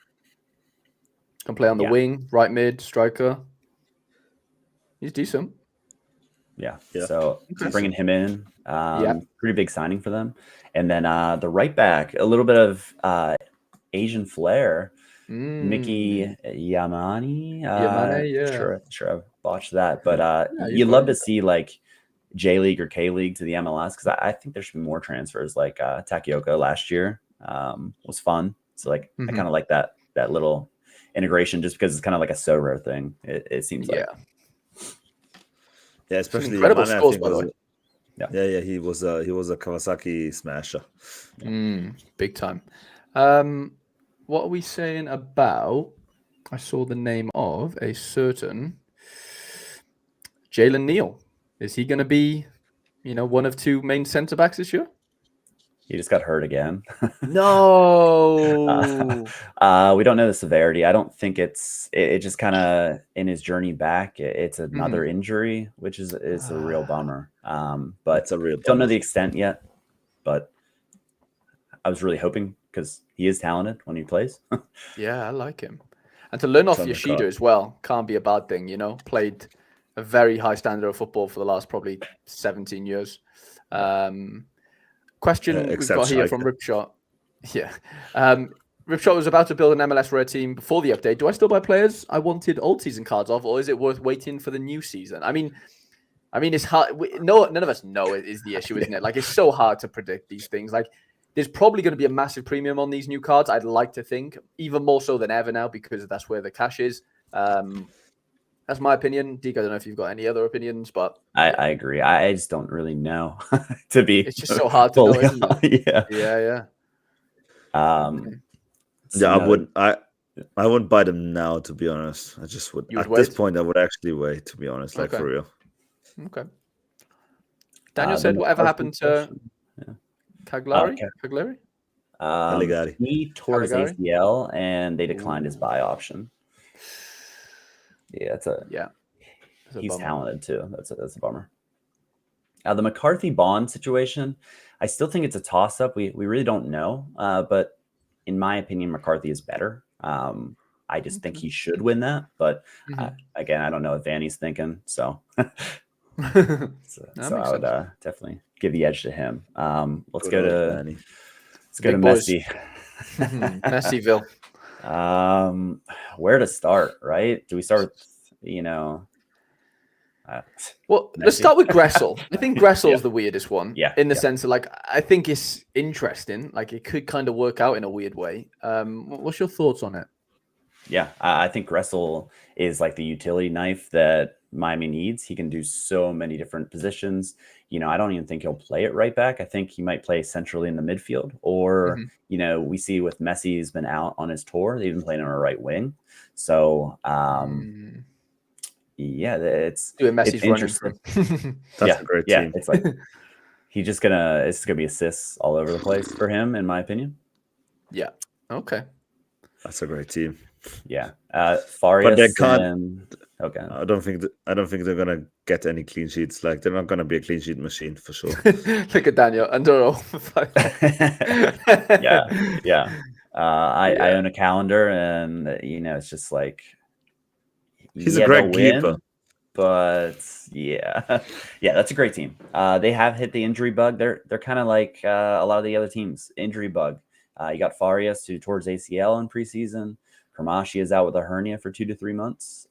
Can play on the wing, right mid, striker. He's decent. Yeah. So bringing him in, pretty big signing for them. And then the right back, a little bit of Asian flair. Mickey Yamane. Yamane, Sure I've botched that. But you'd love to see like J League or K League to the MLS, because I think there should be more transfers. Like Takayoko last year was fun. So like I kind of like that little integration, just because it's kind of like a so rare thing. It seems like. Yeah, especially incredible Yamane, scores, by the way. Yeah, he was a Kawasaki smasher. Big time. What are we saying about? I saw the name of a certain Jalen Neal. Is he going to be, one of two main centre backs this year? He just got hurt again. No. We don't know the severity. I don't think it just kind of in his journey back. It's another injury, which is a real bummer. But it's a real bummer. Don't know the extent yet. But I was really hoping, because he is talented when he plays. Yeah, I like him. And to learn off Yoshida as well can't be a bad thing, Played a very high standard of football for the last probably 17 years. Question we've got here from Ripshot. Yeah. Ripshot was about to build an MLS Rare team before the update. Do I still buy players I wanted old season cards of, or is it worth waiting for the new season? I mean, it's hard. None of us know it is the issue, isn't it? Like, it's so hard to predict these things. Like, there's probably going to be a massive premium on these new cards, I'd like to think, even more so than ever now, because that's where the cash is. That's my opinion. Deke, I don't know if you've got any other opinions, but I agree. I just don't really know. To be, it's just so hard to know, isn't it? Yeah. I wouldn't buy them now, to be honest. I just would. At this point, I would actually wait, to be honest, like for real. Okay. Daniel said, whatever happened to Cagliari? Cagliari? He tore his ACL, and they declined his buy option. Yeah, he's talented too. That's a bummer. The McCarthy Bond situation, I still think it's a toss up. We really don't know. But in my opinion, McCarthy is better. I just think he should win that. But again, I don't know what Vanny's thinking. So, I would definitely give the edge to him. Let's go to Messi. Messiville. Where to start, right? Do we start with, well, let's start with Gressel. I think Gressel is the weirdest one. In the sense of, like, I think it's interesting. Like, it could kind of work out in a weird way. What's your thoughts on it? Yeah, I think Gressel is like the utility knife that Miami needs. He can do so many different positions. I don't even think he'll play it right back. I think he might play centrally in the midfield, or, we see with Messi's been out on his tour, they've been playing on a right wing. So, it's interesting. That's a great team. It's like it's gonna be assists all over the place for him, in my opinion. Yeah. Okay. That's a great team. Yeah. Farias, but they can't. Okay. I don't think they're gonna get any clean sheets. Like, they're not gonna be a clean sheet machine for sure. Look at Daniel under all. Yeah. I own a calendar, and it's just like he's a great keeper. But that's a great team. They have hit the injury bug. They're kind of like a lot of the other teams. Injury bug. You got Farias, who tore his ACL in preseason. Kramashi is out with a hernia for 2 to 3 months.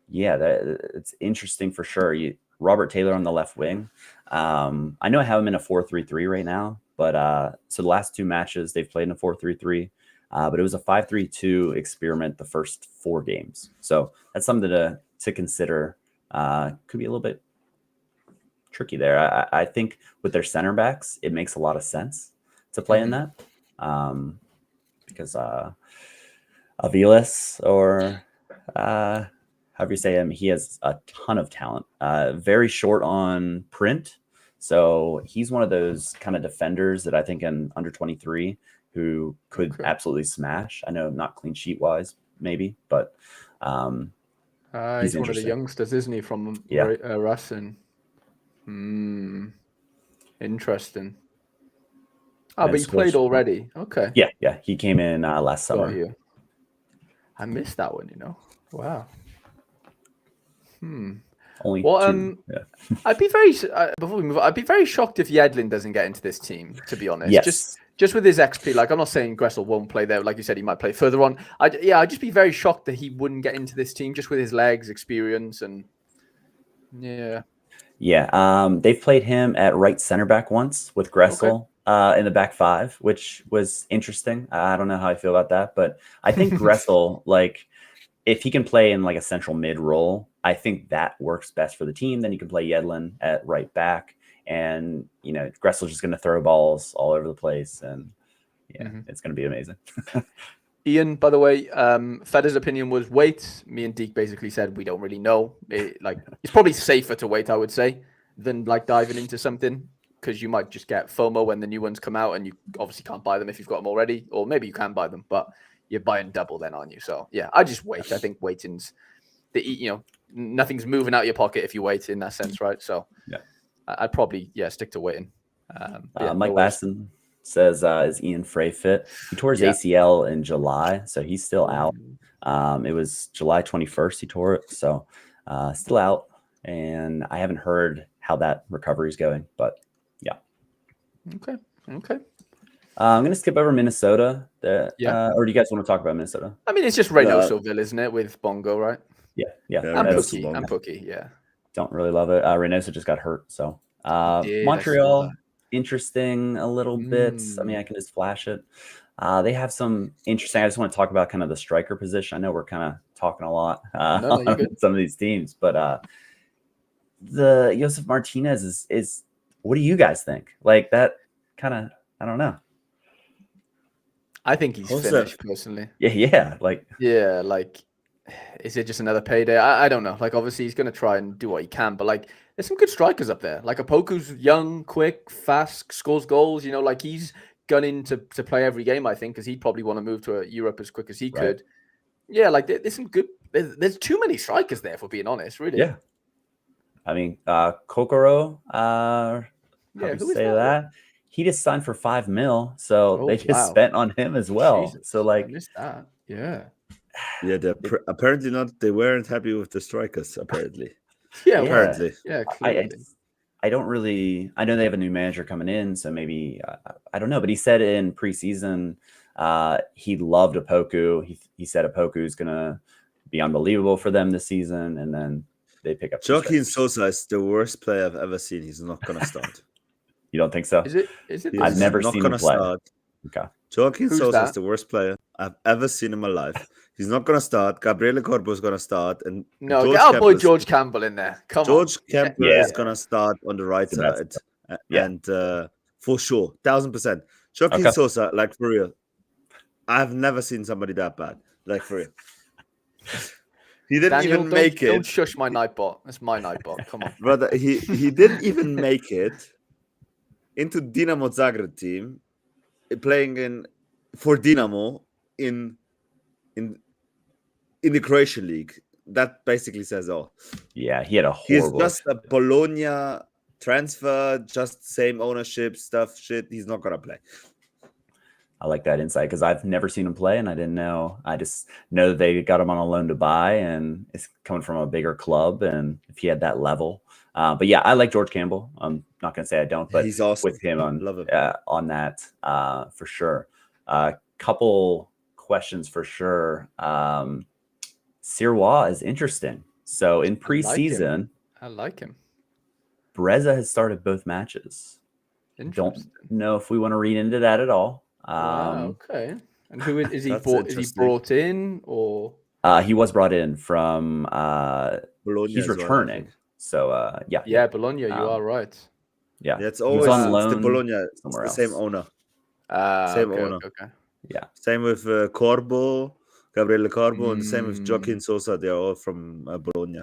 It's interesting for sure. Robert Taylor on the left wing. I know I have him in a 4-3-3 right now, but so the last 2 matches they've played in a 4-3-3, but it was a 5-3-2 experiment the first 4 games. So that's something to consider. Could be a little bit tricky there. I think with their center backs, it makes a lot of sense to play in that, because Aviles or however you say him, he has a ton of talent. Very short on print. So he's one of those kind of defenders that I think in under 23 who could absolutely smash. I know not clean sheet wise, maybe, but he's one of the youngsters, isn't he, from Racing? Interesting. Oh, but he played already. Okay. Yeah. He came in last summer. I missed that one, Wow. Only two. I'd be very before we move on, I'd be very shocked if Yedlin doesn't get into this team, to be honest. Yes. Just with his XP, like I'm not saying Gressel won't play there. Like you said, he might play further on. I'd just be very shocked that he wouldn't get into this team just with his legs, experience, and they've played him at right center back once with Gressel in the back five, which was interesting. I don't know how I feel about that, but I think Gressel, like if he can play in like a central mid role, I think that works best for the team. Then you can play Yedlin at right back. And, Gressel's just going to throw balls all over the place. And, it's going to be amazing. Ian, by the way, Feder's opinion was wait. Me and Deke basically said we don't really know. It's probably safer to wait, I would say, than like diving into something. Because you might just get FOMO when the new ones come out. And you obviously can't buy them if you've got them already. Or maybe you can buy them. But you're buying double then, aren't you? So, I just wait. I think waiting's nothing's moving out of your pocket if you wait in that sense, right? So I'd probably stick to waiting. Mike Basson says, is Ian Frey fit? He tore his ACL in July, so he's still out. It was July 21st he tore it, so still out. And I haven't heard how that recovery is going, but Okay. I'm going to skip over Minnesota. Or do you guys want to talk about Minnesota? I mean, it's just Reynosoville, isn't it, with Bongo, right? Yeah. I'm Pookie, Don't really love it. Reynoso just got hurt, so Montreal, interesting a little bit. I mean, I can just flash it. They have some interesting. I just want to talk about kind of the striker position. I know we're kind of talking a lot on some of these teams, but the Josef Martinez is. What do you guys think? Like that kind of, I don't know. I think he's finished personally. Yeah. Like, is it just another payday? I don't know. Like, obviously he's going to try and do what he can, but like, there's some good strikers up there. Like Opoku's young, quick, fast, scores goals. Like he's gunning to play every game, I think, because he'd probably want to move to Europe as quick as he could. Yeah, like there's some good. There's too many strikers there, if we're being honest, really. Yeah. I mean, Kokoro. How do you say that? He just signed for $5 million, so they just spent on him as well. Jesus. So like, I missed that. Yeah. Yeah, apparently not. They weren't happy with the strikers. Apparently. Apparently. I don't really. I know they have a new manager coming in, so maybe I don't know. But he said in preseason, he loved Opoku. He said Opoku is gonna be unbelievable for them this season, and then they pick up. Joaquin Sosa is the worst player I've ever seen. He's not gonna start. You don't think so? Is it? I've never seen him play. Start. Okay. Joaquin Sosa is the worst player I've ever seen in my life. He's not going to start. Gabriele Corbo is going to start. And get our boy George Campbell in there. Come on. George Campbell is going to start on the right side. And for sure, 1,000%. Joaquin Sosa, like for real, I've never seen somebody that bad. Like for real. He didn't even make it. Don't shush my Nightbot. That's my Nightbot. Come on. Brother, he didn't even make it into Dynamo Zagreb team, playing for Dynamo in the Croatian league. That basically says all. Yeah, he had a horrible. He's just a Bologna transfer, just same ownership stuff. Shit, he's not gonna play. I like that insight because I've never seen him play, and I didn't know. I just know that they got him on a loan to buy, and it's coming from a bigger club. And if he had that level, but yeah, I like George Campbell. I'm not gonna say I don't, but he's awesome. With him on Love him. On that for sure. Couple questions for sure. Sirois is interesting. So in preseason, I like him. Breza has started both matches. Don't know if we want to read into that at all. Okay. And who is he brought? Is he brought in or? He was brought in from. Bologna. He's returning. So yeah. Yeah, Bologna. You are right. Yeah, it's always on loan the Bologna. It's the same owner. Same owner. Okay. Yeah. Same with Corbo. Gabriele Carbo, and the same with Joaquin Sosa. They are all from Bologna.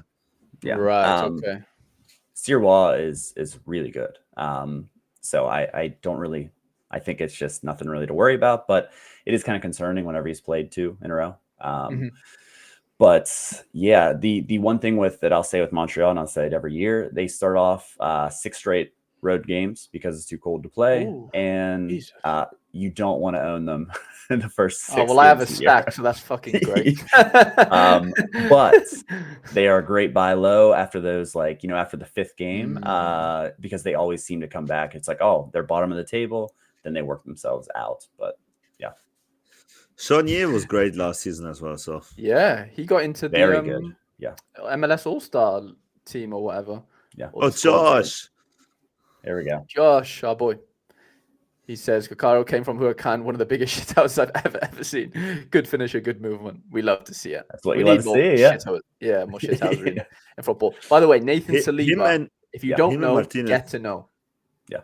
Yeah. Right. Okay. Sirois is really good. So I don't really. I think it's just nothing really to worry about, but it is kind of concerning whenever he's played 2 in a row. But yeah, the one thing that I'll say with Montreal, and I'll say it every year, they start off 6 straight road games because it's too cold to play. Ooh, and Jesus. You don't want to own them in the first 6 Oh, well, I have a stack, so that's fucking great. But they are great buy low after those, like, after the 5th game, because they always seem to come back. It's like, oh, they're bottom of the table, then they work themselves out. But yeah. Saunier was great last season as well. So yeah, he got into very good. Yeah. MLS All-Star team or whatever. Yeah. Oh, Josh. There we go. Josh, our boy. He says Kakaro came from Huracan, one of the biggest shitouts I've ever seen. Good finisher, good movement. We love to see it. That's what you love to see, yeah. More shithousery in football. By the way, Nathan Saliba, if you don't know, get to know. Yeah.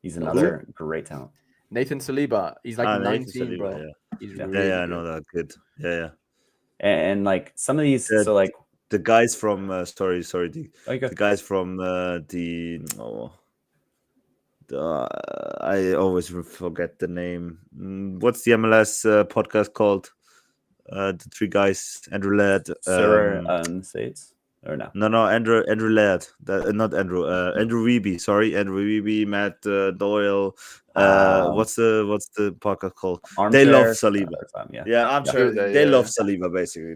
He's another great talent. Nathan Saliba, he's like 19, Saliba, bro. Yeah. He's really I know that. Good. Yeah. And like some of these, so like the guys from the guys from I always forget the name. What's the MLS podcast called? The 3 guys, Andrew Laird, States or no? No, Andrew Laird. Not Andrew. Andrew Weeby. Sorry, Andrew Weeby, Matt Doyle. What's the podcast called? They love Saliba. I'm sure they love Saliba. Basically,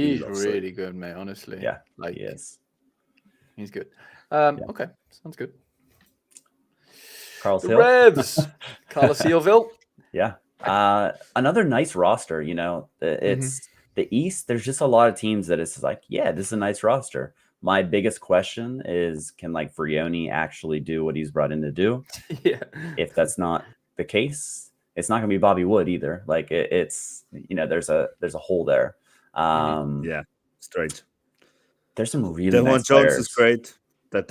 he's love really Saliba. Good, mate. Honestly, yeah, like he is. He's good. Okay, sounds good. Carlos the Hill. Revs. Carlos Hillville. Yeah. Another nice roster. It's the East. There's just a lot of teams that it's like, yeah, this is a nice roster. My biggest question is, can like Frioni actually do what he's brought in to do? Yeah. If that's not the case, it's not going to be Bobby Wood either. Like it's there's a hole there. Yeah, strange. There's some really nice Jones players. Is great that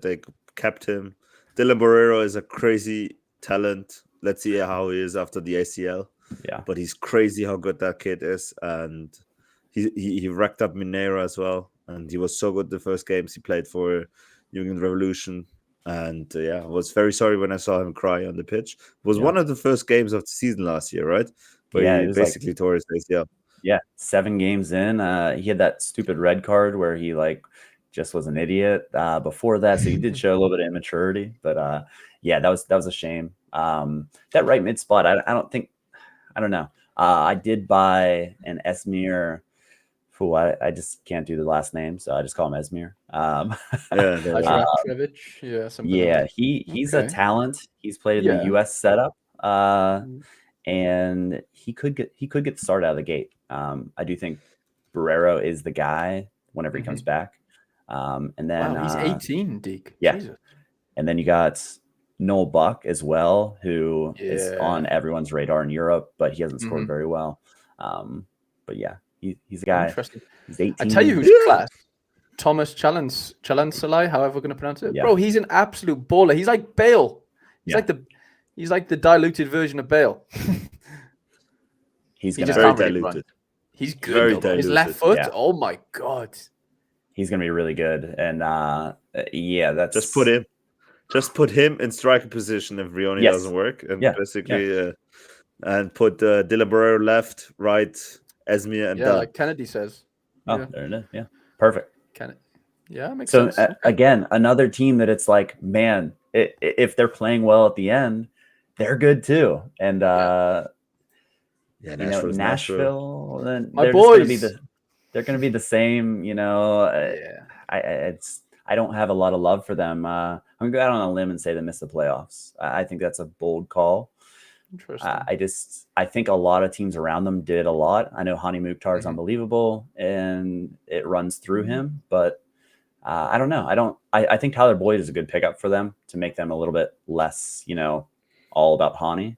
they kept him. Dylan Borrero is a crazy talent. Let's see how he is after the ACL. Yeah, but he's crazy how good that kid is, and he racked up Mineiro as well, and he was so good the first games he played for New England Revolution. And I was very sorry when I saw him cry on the pitch. It was one of the first games of the season last year, right? Where he basically tore his ACL. Yeah, 7 games in, he had that stupid red card where he just was an idiot before that, so he did show a little bit of immaturity. But that was a shame. That right mid spot, I don't know. I did buy an Esmir. I just can't do the last name, so I just call him Esmir. He's a talent. He's played in the U.S. setup, and he could get the start out of the gate. I do think Borrero is the guy whenever he comes back. And then he's 18, Deke. Yeah, Jesus. And then you got Noel Buck as well, who is on everyone's radar in Europe, but he hasn't scored very well. But yeah, he's a guy. Interesting. He's 18. I tell you who's class. Thomas Chalansalai, however we're going to pronounce it. Yeah. Bro, he's an absolute baller. He's like Bale. He's like the diluted version of Bale. He's very diluted. He's good. His left foot. Yeah. Oh my God. He's going to be really good. And that's just put him in striker position if Rioni doesn't work, and basically and put Dylan Borrero left, right, Esmir, and like Kennedy says. Oh, there it is. Yeah, perfect. Makes sense. So again, another team that it's like, man, if they're playing well at the end, they're good too. And Nashville, then my boys, they're going to be the same. I don't have a lot of love for them. I'm going to go out on a limb and say they missed the playoffs. I think that's a bold call. Interesting. I think a lot of teams around them did a lot. I know Hani Mukhtar is unbelievable and it runs through him, but I don't know. I think Tyler Boyd is a good pickup for them to make them a little bit less, all about Hani.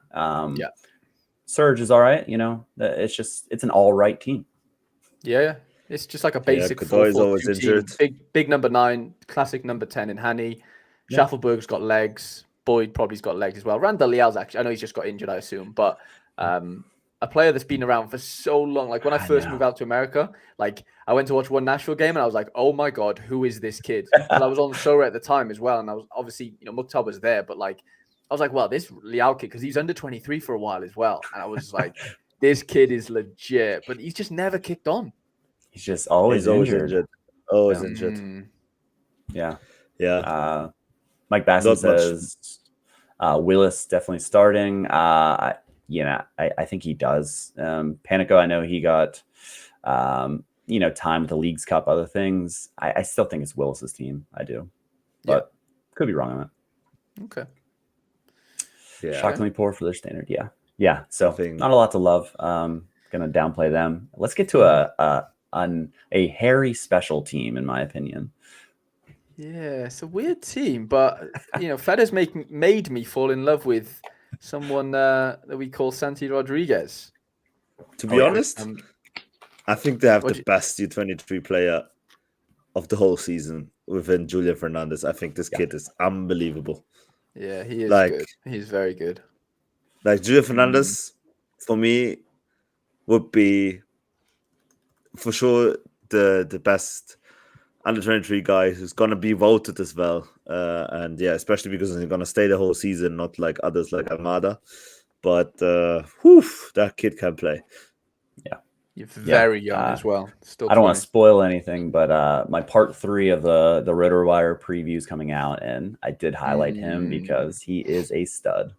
Serge is all right. It's an all right team. Yeah. It's just like a basic 4-4-2 team. Big number 9, classic number 10 in Hani. Schaffelberg's got legs. Boyd probably's got legs as well. Randall Leal's actually, I know he's just got injured, I assume, but a player that's been around for so long. Like when I first moved out to America, like I went to watch one Nashville game and I was like, oh my God, who is this kid? Because I was on Sora at the time as well. And I was obviously, Mukhtar was there, but like, I was like, well, this Liao kid, because he's under 23 for a while as well. And I was like, this kid is legit, but he's just never kicked on. He's just always injured. Always injured. Yeah. Yeah. Mike Basson says Willis definitely starting. I think he does. Panico, I know he got, time with the Leagues Cup, other things. I still think it's Willis's team. I do, but could be wrong on that. Okay. Yeah. Shockingly poor for their standard. Yeah. So not a lot to love. Gonna downplay them. Let's get to a hairy special team, in my opinion. Yeah, it's a weird team, but Fed's made me fall in love with someone that we call Santi Rodriguez. To be honest, I think they have the best U23 player of the whole season within Julian Fernandez. I think this kid is unbelievable. Yeah, he is good. He's very good. Like Julian Fernandez, for me, would be for sure the best under 23 guy who's gonna be voted as well. Especially because he's gonna stay the whole season, not like others like Almada. But that kid can play. Yeah. You're very young as well. Still I don't want to spoil anything, but my part 3 of the RotoWire preview is coming out, and I did highlight him because he is a stud.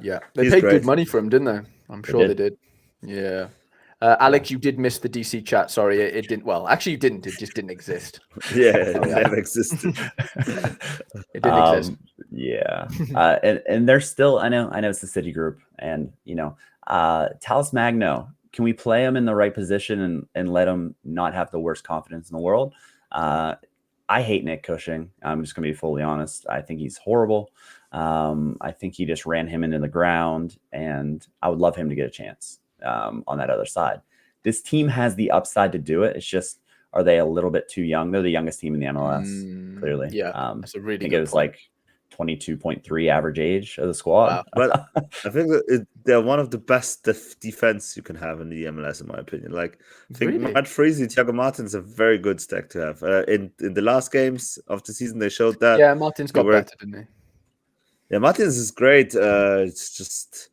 Yeah, they paid good money for him, didn't they? I'm sure they did. Yeah. Alex, you did miss the DC chat. Sorry, it didn't. Well, actually, you didn't. It just didn't exist. Yeah, it never existed. It didn't exist. Yeah, and they're still. I know it's the City Group, and Talis Magno. Can we play him in the right position and let him not have the worst confidence in the world? I hate Nick Cushing. I'm just gonna be fully honest. I think he's horrible. I think he just ran him into the ground, and I would love him to get a chance. On that other side, this team has the upside to do it. It's just, are they a little bit too young? They're the youngest team in the MLS, clearly. Yeah, that's a really. I think it was like 22.3 average age of the squad. Wow. But I think that they're one of the best defense you can have in the MLS, in my opinion. Like, I think Matt Freese, Thiago Martins, a very good stack to have. In the last games of the season, they showed that. Yeah, Martins got better, didn't he? Yeah, Martins is great. It's just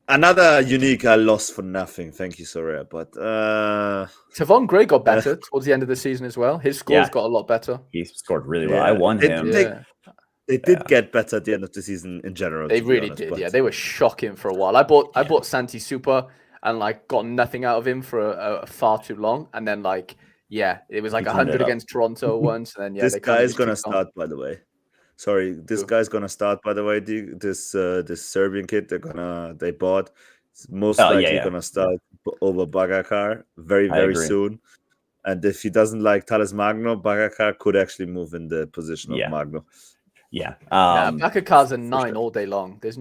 another unique loss for nothing. Thank you, Soraya. But Tavon Gray got better towards the end of the season as well. His scores got a lot better. He scored really well. I won him. They did get better at the end of the season in general. They really did. Yeah, they were shocking for a while. I bought Santi Super and got nothing out of him for far too long. And then it was 100 against Toronto once. And then this guy is gonna start, by the way. Sorry, this guy's gonna start. By the way, this Serbian kid they bought, most likely gonna start over Bagakar very soon. And if he doesn't like Talis Magno, Bagakar could actually move in the position of Magno. Yeah, Bakakar's a 9 all day long. There's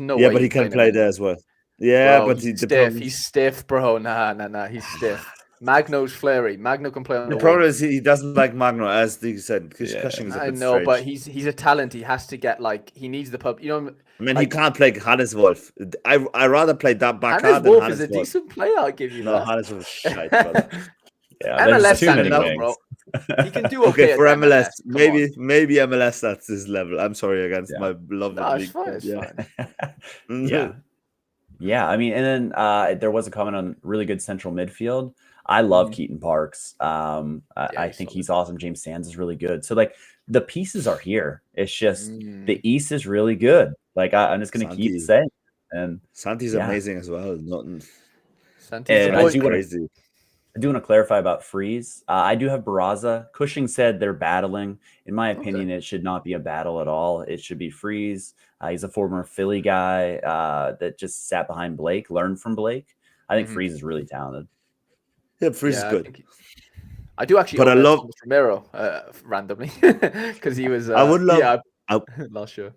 no way. Yeah, but he can play there as well. Yeah, bro, but he's stiff, bro. Nah, he's stiff. Magno's flary. Magno can play on the problem is he doesn't like Magno, as you said. Cushing is a bit strange. But he's a talent. He has to get he needs the pub. I mean, he can't play Hannes Wolf. I rather play that back. Hannes Wolf is a decent player. I'll give you that. No, Hannes Wolf is shite, brother. MLS and enough, bro. He can do okay for MLS. Maybe MLS that's his level. I'm sorry against my beloved league. It's fine. Yeah. I mean, and then there was a comment on really good central midfield. I love Keaton Parks. I think he's awesome. James Sands is really good. So the pieces are here. It's just the East is really good. I'm just going to keep saying. And Santi's amazing as well. Santi's crazy. I do want to clarify about Freeze. I do have Barraza. Cushing said they're battling. In my opinion, it should not be a battle at all. It should be Freeze. He's a former Philly guy that just sat behind Blake, learned from Blake. I think Freeze is really talented. Yeah, Freeze is good. I do actually. But I love Thomas Romero randomly because he was. I would love. Last year.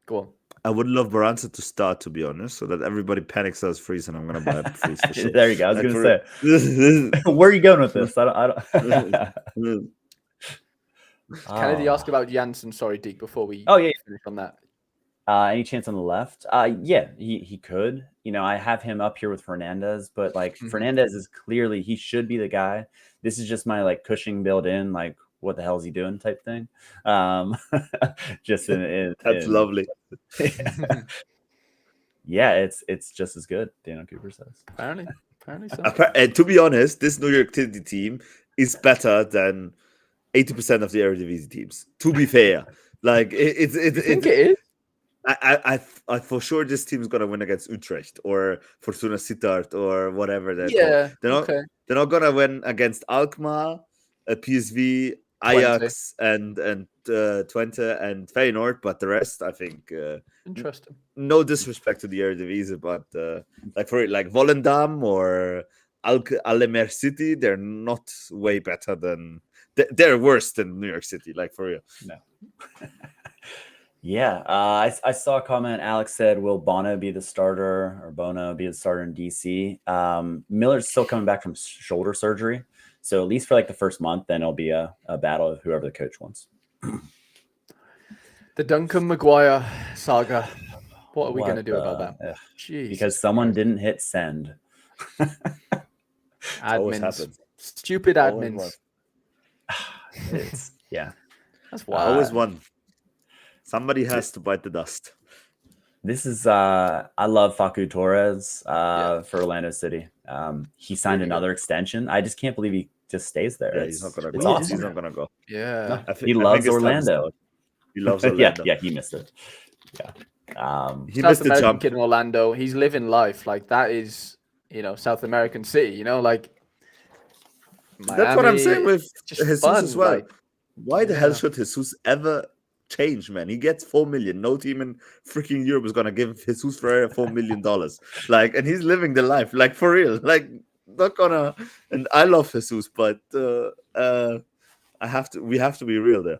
Go on. I would love Baranza to start, to be honest, so that everybody panics as Freeze, and I'm going to buy Freeze for sure. There you go. I was going to say, where are you going with this? I don't. Kennedy asked about Janssen. Sorry, Deke. Before we finish on that. Any chance on the left? Yeah, he could. I have him up here with Fernandez, but like Fernandez is clearly he should be the guy. This is just my like Cushing built in, like what the hell is he doing type thing. Just That's lovely. Yeah, it's just as good. Daniel Cooper says. Apparently so. And to be honest, this New York City team is better than 80% of the Eredivisie teams. To be fair, like I think it is. I for sure this team is gonna win against Utrecht or Fortuna Sittard or whatever they're Yeah, called. They're not gonna win against Alkmaar, PSV, Ajax, and Twente and Feyenoord, but the rest, I think. Interesting. No disrespect to the Eredivisie, but like Volendam or Alkmaar City, they're not way better than. They're worse than New York City, like for real. No. Yeah, I saw a comment. Alex said, "Will Bono be the starter or Bono be the starter in DC?" Miller's still coming back from shoulder surgery, so at least for like the first month, then it'll be a battle of whoever the coach wants. The Duncan Maguire saga. What are we going to do about that? Because someone didn't hit send. Admins, stupid admins. Yeah, that's why always one. Somebody has to bite the dust. This is I love Facu Torres for Orlando City. He signed another extension. I just can't believe he just stays there. Yeah, he's not gonna go. Awesome. He's not gonna go. Yeah, he loves Orlando. He loves Orlando. yeah, he missed it. Yeah, he missed the jump. Kid in Orlando. He's living life like that is South American city. Like Miami, that's what I'm saying with Jesus fun, as well. like, why the hell should Jesus ever change, man? He gets $4 million. No team in freaking Europe is gonna give Jesus Ferreira $4 million. Like, and he's living the life, like for real. Like, not gonna. And I love Jesus, but we have to be real there.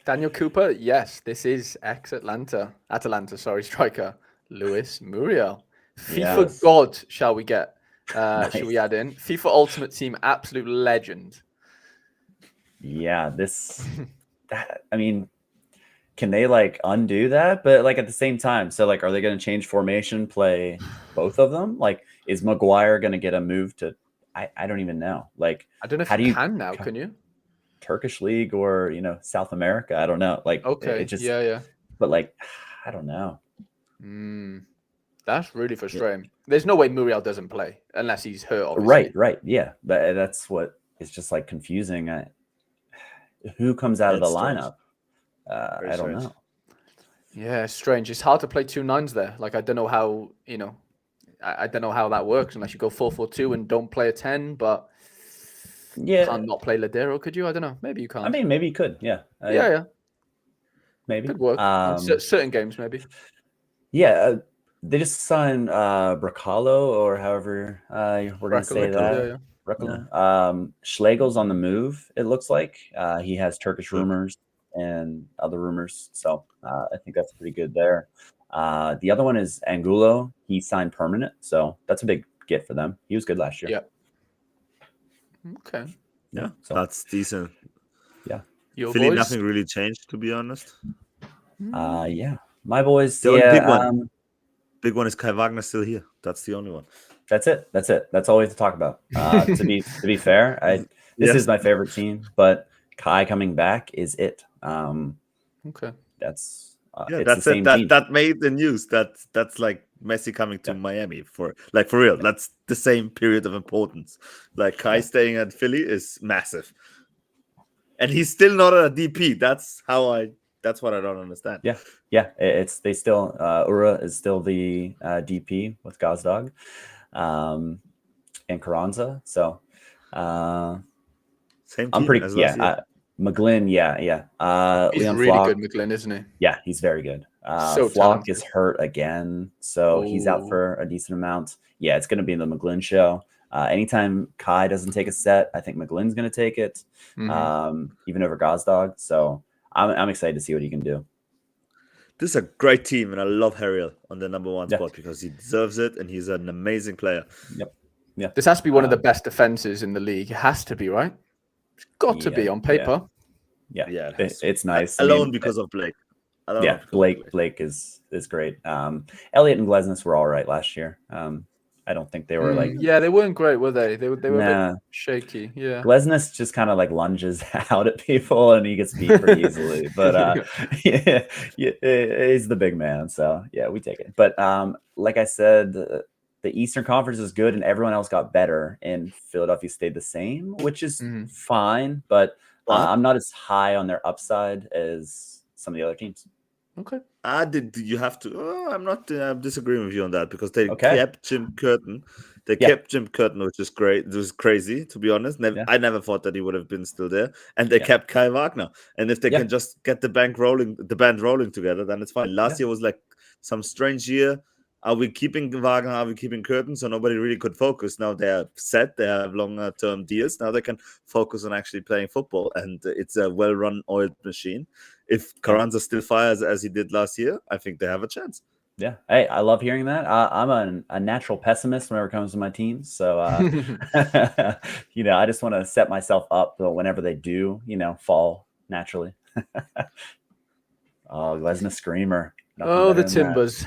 Daniel Cooper, yes, this is Atalanta striker Luis Muriel. FIFA God, shall we get? Nice. Should we add in FIFA Ultimate Team? Absolute legend. Yeah, I mean, can they like undo that? But like at the same time, so like, are they going to change formation, play both of them? Like, is Maguire going to get a move to? I don't even know. Like, I don't know if you can now. Can you? Turkish league or South America? I don't know. Like, okay, it just But like, I don't know. That's really frustrating. There's no way Muriel doesn't play unless he's hurt. Obviously. Right. Yeah, that's what is just like confusing. Who comes out of the lineup? I don't know. Yeah, it's strange. It's hard to play 2 9s there. Like, I don't know how I don't know how that works unless you go 4-4-2 and don't play a 10. But you can't not play Ladero, could you? I don't know. Maybe you can't. I mean, maybe you could. Yeah. Yeah. Maybe could work. Certain games, maybe. Yeah. They just signed Bracalo, or however we're going to say that. Schlegel's on the move, it looks like. He has Turkish rumors and other rumors. So I think that's pretty good there. The other one is Angulo. He signed permanent. So that's a big get for them. He was good last year. Yeah. Okay. Yeah, so that's decent. Yeah. Feeling nothing really changed, to be honest. Yeah. My boys. The big one is Kai Wagner still here. That's the only one. That's it. That's all we have to talk about. To be fair, this is my favorite team, but Kai coming back is it. Okay. That's that's it. That made the news. That's like Messi coming to Miami for real. That's the same period of importance. Like Kai staying at Philly is massive, and he's still not a DP. That's what I don't understand. Yeah. They still Ura is still the DP with Gazdag, and Carranza. So same team. I'm pretty. McGlynn. He's Leon really Flock, good, McGlynn, isn't he? Yeah, he's very good. So Flock is hurt again, so he's out for a decent amount. Yeah, it's going to be the McGlynn show. Anytime Kai doesn't take a set, I think McGlynn's going to take it, even over Gazdag. So I'm excited to see what he can do. This is a great team, and I love Harriel on the number 1 spot because he deserves it, and he's an amazing player. Yep. Yeah. This has to be one of the best defenses in the league. It has to be, right? It's got to be on paper. Yeah. It's nice. Alone because of Blake. I don't Yeah, know if he could Blake is great. Elliott and Glesnes were all right last year. I don't think they were like yeah, they weren't great, were they? They were a bit shaky. Yeah, Glesnes just kind of like lunges out at people and he gets beat pretty easily. But yeah, he's the big man, so yeah, we take it. But like I said, the Eastern Conference is good, and everyone else got better, and Philadelphia stayed the same, which is fine. But I'm not as high on their upside as some of the other teams. Okay. Did you have to? I'm disagreeing with you on that because they kept Jim Curtin. They kept Jim Curtin, which is great. It was crazy, to be honest. I never thought that he would have been still there. And they kept Kai Wagner. And if they can just get the band rolling together, then it's fine. Last year was like some strange year. Are we keeping Wagner? Are we keeping Curtin? So nobody really could focus. Now they are set. They have longer term deals. Now they can focus on actually playing football. And it's a well-run, oiled machine. If Carranza still fires as he did last year, I think they have a chance. Yeah. Hey, I love hearing that. I'm a natural pessimist whenever it comes to my teams. So, I just want to set myself up whenever they do, fall naturally. Oh, Glesnes screamer. The Timbers.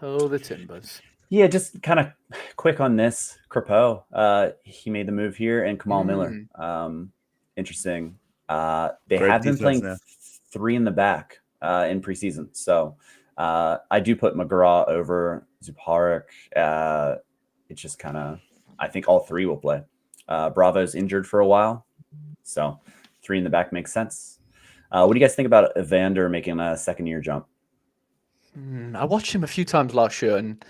Oh, the Timbers. Yeah, just kind of quick on this. Crepeau, he made the move here, and Kamal Miller. Interesting. They have been playing now. 3 in the back in preseason. So I do put McGraw over Zuparik. It's just kind of, I think all 3 will play. Bravo's injured for a while. So 3 in the back makes sense. What do you guys think about Evander making a second-year jump? I watched him a few times last year, and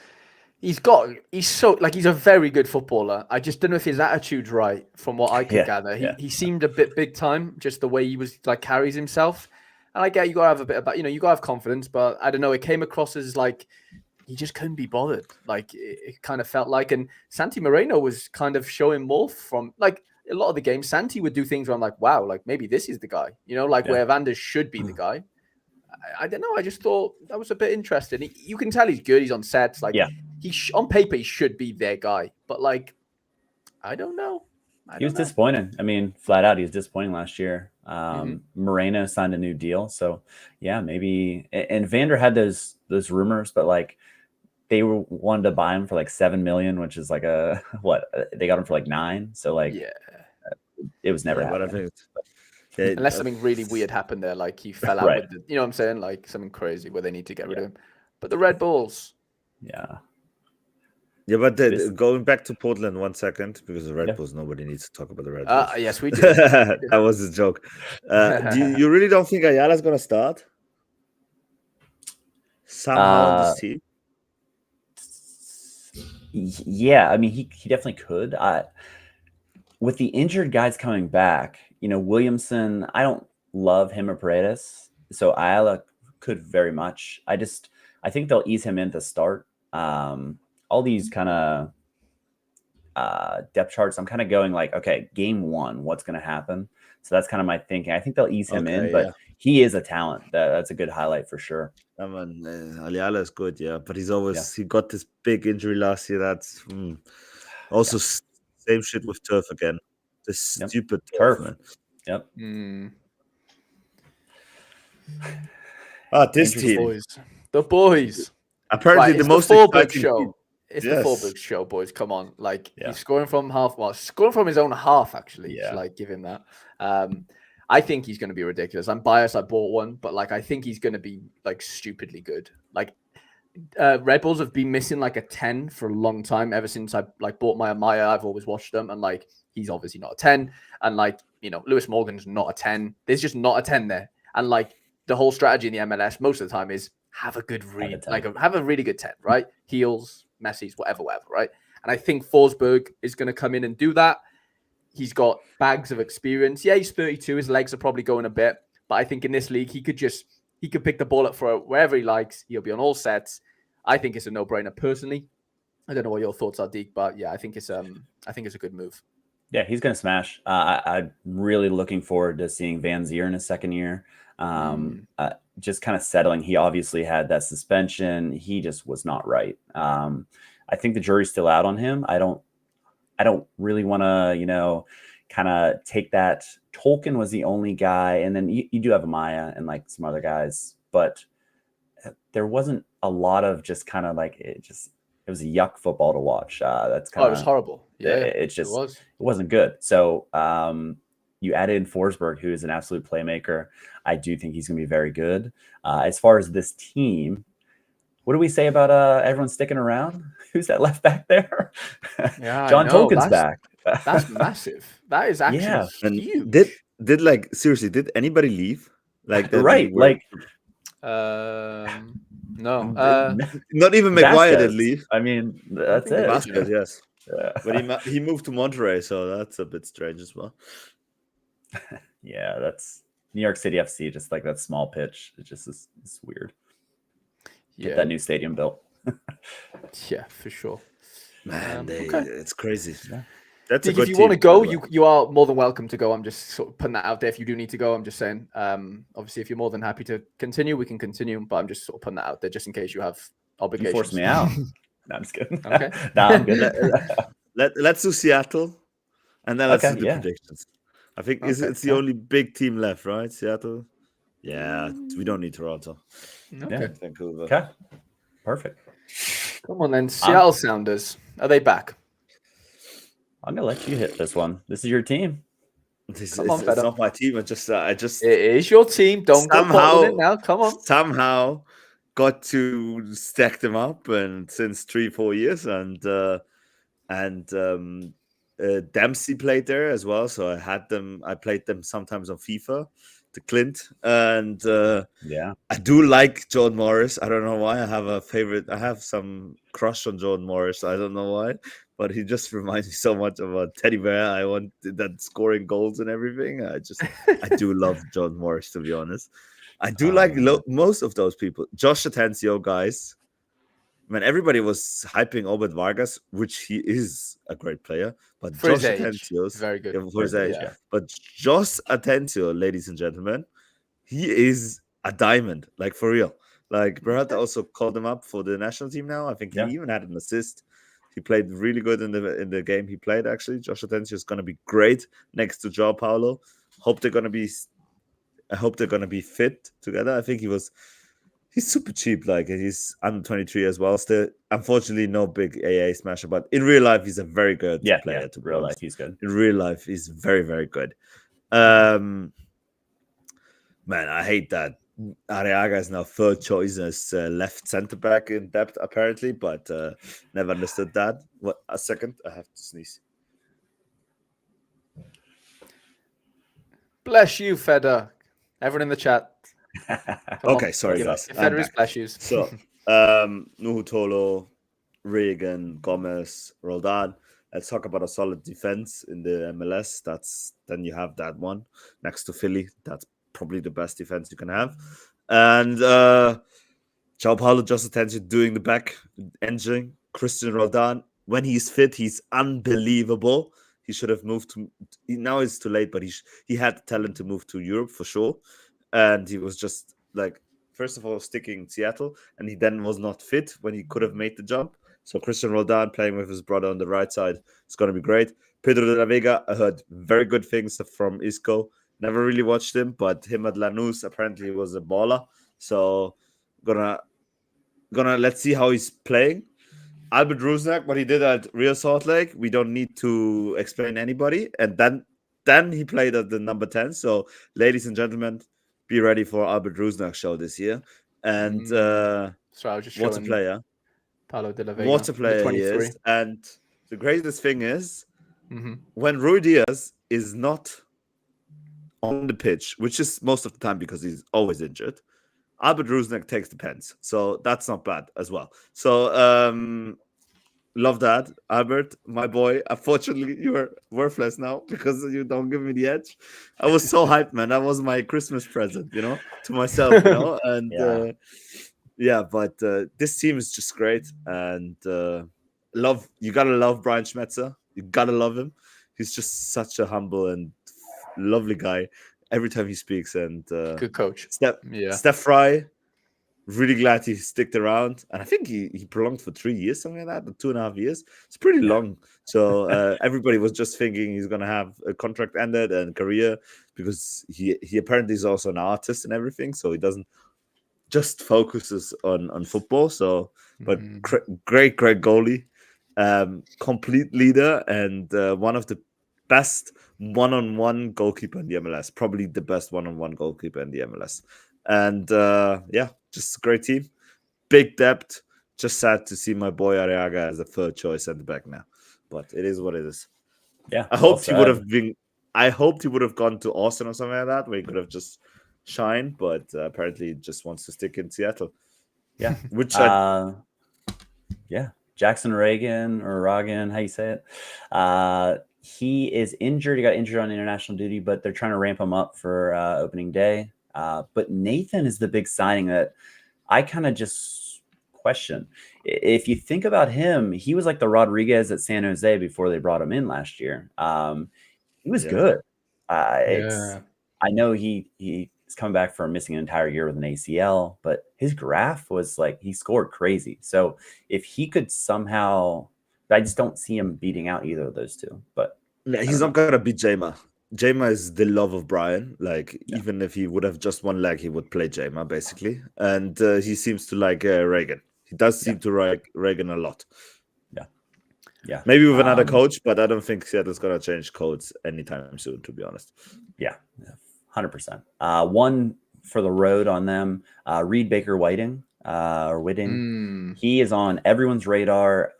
he's a very good footballer. I just don't know if his attitude's right from what I could gather. He seemed a bit big time, just the way he was like carries himself. And I get you gotta have a bit about, you gotta have confidence, but I don't know. It came across as like he just couldn't be bothered. Like it kind of felt like, and Santi Moreno was kind of showing more from like a lot of the games. Santi would do things where I'm like, wow, like maybe this is the guy, where Evander should be the guy. I don't know. I just thought that was a bit interesting. You can tell he's good. He's on sets. Like on paper, he should be their guy. But like, I don't know. He was disappointing. I mean, flat out, he was disappointing last year. Moreno signed a new deal, so yeah, maybe. And Vander had those rumors, but like they wanted to buy him for like $7 million, which is like they got him for like $9 million. So like, it was never happening. Unless something really weird happened there, like he fell out with the, you know what I'm saying, like something crazy where they need to get rid of him. But the Red Bulls, but going back to Portland 1 second, because the Red Bulls, nobody needs to talk about the Red Bulls. Yes, we do. That was a joke. You really don't think Ayala's going to start somehow on this team? Yeah, I mean, he definitely could. With the injured guys coming back, Williamson, I don't love him or Paredes, so Ayala could very much. I think they'll ease him in to start. All these kind of depth charts, I'm kind of going like, okay, game 1, what's going to happen? So that's kind of my thinking. I think they'll ease him in, but he is a talent. That's a good highlight for sure. I mean, Ayala is good, but he's always he got this big injury last year. That's also same shit with turf again. This stupid turf, man. Yep. This team, the boys. Apparently, the most exciting show. It's the Forberg show, boys. Come on, like he's scoring from his own half. Actually, like give him that. I think he's going to be ridiculous. I'm biased. I bought one, but like I think he's going to be like stupidly good. Like Red Bulls have been missing like a 10 for a long time. Ever since I like bought my Amaya, I've always watched them, and like he's obviously not a 10. And like Lewis Morgan's not a 10. There's just not a 10 there. And like the whole strategy in the MLS most of the time is have a good read, have a really good 10, right? Heels, Messi's, whatever, right? And I think Forsberg is going to come in and do that. He's got bags of experience. Yeah, he's 32. His legs are probably going a bit. But I think in this league, he could pick the ball up for wherever he likes. He'll be on all sets. I think it's a no-brainer personally. I don't know what your thoughts are, Deke, but yeah, I think it's a good move. Yeah, he's going to smash. I'm really looking forward to seeing Van Zier in his second year. Just kind of settling. He obviously had that suspension. He just was not right. I think the jury's still out on him. I don't really want to, kind of take that. Tolkien was the only guy. And then you do have Amaya and like some other guys, but there wasn't a lot of just kind of like it was a yuck football to watch. That's Oh, kind it was of horrible. Yeah, it's just was. it wasn't good. So you added in Forsberg, who is an absolute playmaker. I do think he's going to be very good. As far as this team, what do we say about everyone sticking around? Who's that left back there? Yeah, John I know. Tolkien's back. That's massive. That is actually Yeah. And huge. did like seriously? Did anybody leave? Like that we Right, were- like no. not even McGuire did Vasquez. leave. I mean, that's think it. Vasquez, yes, Yeah. but he moved to Monterey, so that's a bit strange as well. Yeah, that's New York City FC, just like that small pitch. It just is it's weird. Get that new stadium built. Yeah, for sure. Man, okay. it's crazy. Yeah. That's a If good you team, want to go, by the way. you are more than welcome to go. I'm just sort of putting that out there. If you do need to go, I'm just saying. Obviously, if you're more than happy to continue, we can continue. But I'm just sort of putting that out there just in case you have You obligations. forced me out. No, I'm just kidding. Okay. No, I'm good. Let's do Seattle, and then let's Okay, do the yeah. predictions. I think Okay, it's the only big team left, right? Seattle. Yeah, we don't need Toronto. Okay. Vancouver. Okay. Perfect. Come on then, Seattle Sounders. Are they back? I'm gonna let you hit this one. This is your team. It's Feta. not my team. I just It is your team. Don't go bottling it now. Come on. somehow got to stack them up, and since 3-4 years, and Dempsey played there as well, so I played them sometimes on FIFA, the Clint, and Yeah. I do like Jordan Morris. I don't know why. I have some crush on Jordan Morris. I don't know why, but he just reminds me so much of a teddy bear. I want that scoring goals and everything. I do love Jordan Morris, to be honest. I do like most of those people. Josh Atencio, guys. Man, everybody was hyping Obed Vargas, which he is a great player, but For Josh his age, Atencio's very good. for his age. Yeah. But Josh Atencio, ladies and gentlemen, he is a diamond, like for real. Like Beretta also called him up for the national team now. I think he even had an assist. He played really good in the game he played. Actually, Josh Atencio is going to be great next to Joao Paulo. I hope they're going to be fit together. I think he's super cheap. Like he's under 23 as well. Still, unfortunately, no big AA smasher, but in real life, he's a very good player. To real life, he's good. In real life, he's very, very good. Man, I hate that Arriaga is now third choice as left center back in depth, apparently, but never understood that. What? A second, I have to sneeze. Bless you, Feder. Everyone in the chat. Okay, sorry, guys. Feder is bless yous. So, Nuhutolo, Reagan, Gomez, Roldan. Let's talk about a solid defense in the MLS. Then you have that one next to Philly. That's probably the best defense you can have. And Joao Paulo just attention doing the back engine. Christian Roldan, when he's fit, he's unbelievable. He should have moved to. Now it's too late, but he had the talent to move to Europe for sure. And he was just like, first of all, sticking Seattle, and he then was not fit when he could have made the jump. So Christian Roldan playing with his brother on the right side is going to be great. Pedro de la Vega, I heard very good things from Isco. Never really watched him, but him at Lanús apparently was a baller. So gonna let's see how he's playing. Albert Rusnak, what he did at Real Salt Lake, we don't need to explain anybody. And then he played at the number 10. So, ladies and gentlemen, be ready for Albert Rusnak show this year. And So I was just what a player. Paulo de la Vega. What a player he is. And the greatest thing is when Rui Diaz is not on the pitch, which is most of the time because he's always injured, Albert Rusnak takes the pens. So that's not bad as well. So love that, Albert, my boy. Unfortunately, you're worthless now because you don't give me the edge. I was so hyped, man. That was my Christmas present, to myself, And but this team is just great. And you gotta love Brian Schmetzer. You gotta love him. He's just such a humble and lovely guy every time he speaks. And good coach. Steph Fry, really glad he sticked around, and I think he prolonged for 3 years, something like that, 2.5 years. It's pretty long. So everybody was just thinking he's gonna have a contract ended and career, because he apparently is also an artist and everything, so he doesn't just focuses on football. So, but great goalie, complete leader, and one of the best one-on-one goalkeeper in the MLS. Probably the best one-on-one goalkeeper in the MLS. And just a great team, big depth. Just sad to see my boy Arriaga as a third choice at the back now, but it is what it is. Yeah, I hoped he would have been. I hoped he would have gone to Austin or something like that, where he could have just shined. But apparently, he just wants to stick in Seattle. Yeah, which Jackson Reagan or Ragan, how you say it? He is injured. He got injured on international duty, but they're trying to ramp him up for opening day. But Nathan is the big signing that I kind of just question. If you think about him, he was like the Rodriguez at San Jose before they brought him in last year. He was good. I know he's coming back from missing an entire year with an ACL, but his graph was like he scored crazy. So if he could somehow, I just don't see him beating out either of those two. But he's not gonna beat Jama. Jama is the love of Brian. Like even if he would have just one leg, he would play Jama basically. And he seems to like Reagan. He does seem to like Reagan a lot. Yeah. Maybe with another coach, but I don't think Seattle's gonna change codes anytime soon, to be honest. Yeah, 100%. One for the road on them, Reed Baker Whiting or Whiting. He is on everyone's radar.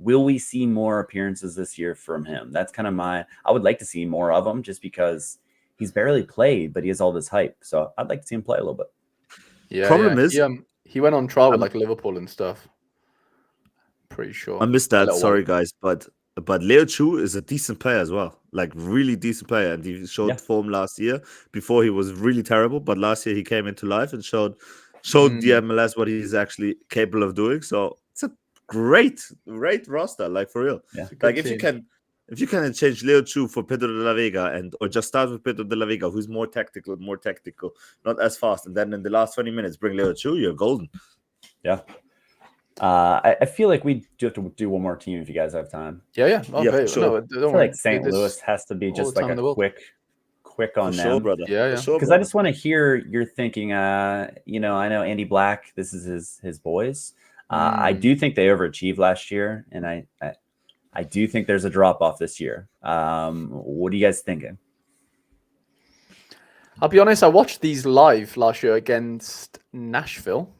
Will we see more appearances this year from him? That's kind of I would like to see more of him just because he's barely played, but he has all this hype. So I'd like to see him play a little bit. Yeah. Problem is he went on trial with like Liverpool and stuff. Pretty sure. I missed that. Sorry, guys, but Leo Chu is a decent player as well, like really decent player, and he showed form last year. Before he was really terrible, but last year he came into life and showed the MLS what he's actually capable of doing. So it's a great roster, like for real. Yeah. Like if you can change Leo Chu for Pedro de la Vega or just start with Pedro de la Vega, who's more tactical, not as fast, and then in the last 20 minutes bring Leo Chu, you're golden. Yeah. I feel like we do have to do one more team if you guys have time. Yeah. Okay. Sure. No, I feel like St. Louis has to be just like a quick on them. Sure, brother. Yeah. Because I just want to hear your thinking. I know Andy Black. This is his boys. I do think they overachieved last year, and I do think there's a drop off this year. What are you guys thinking? I'll be honest. I watched these live last year against Nashville.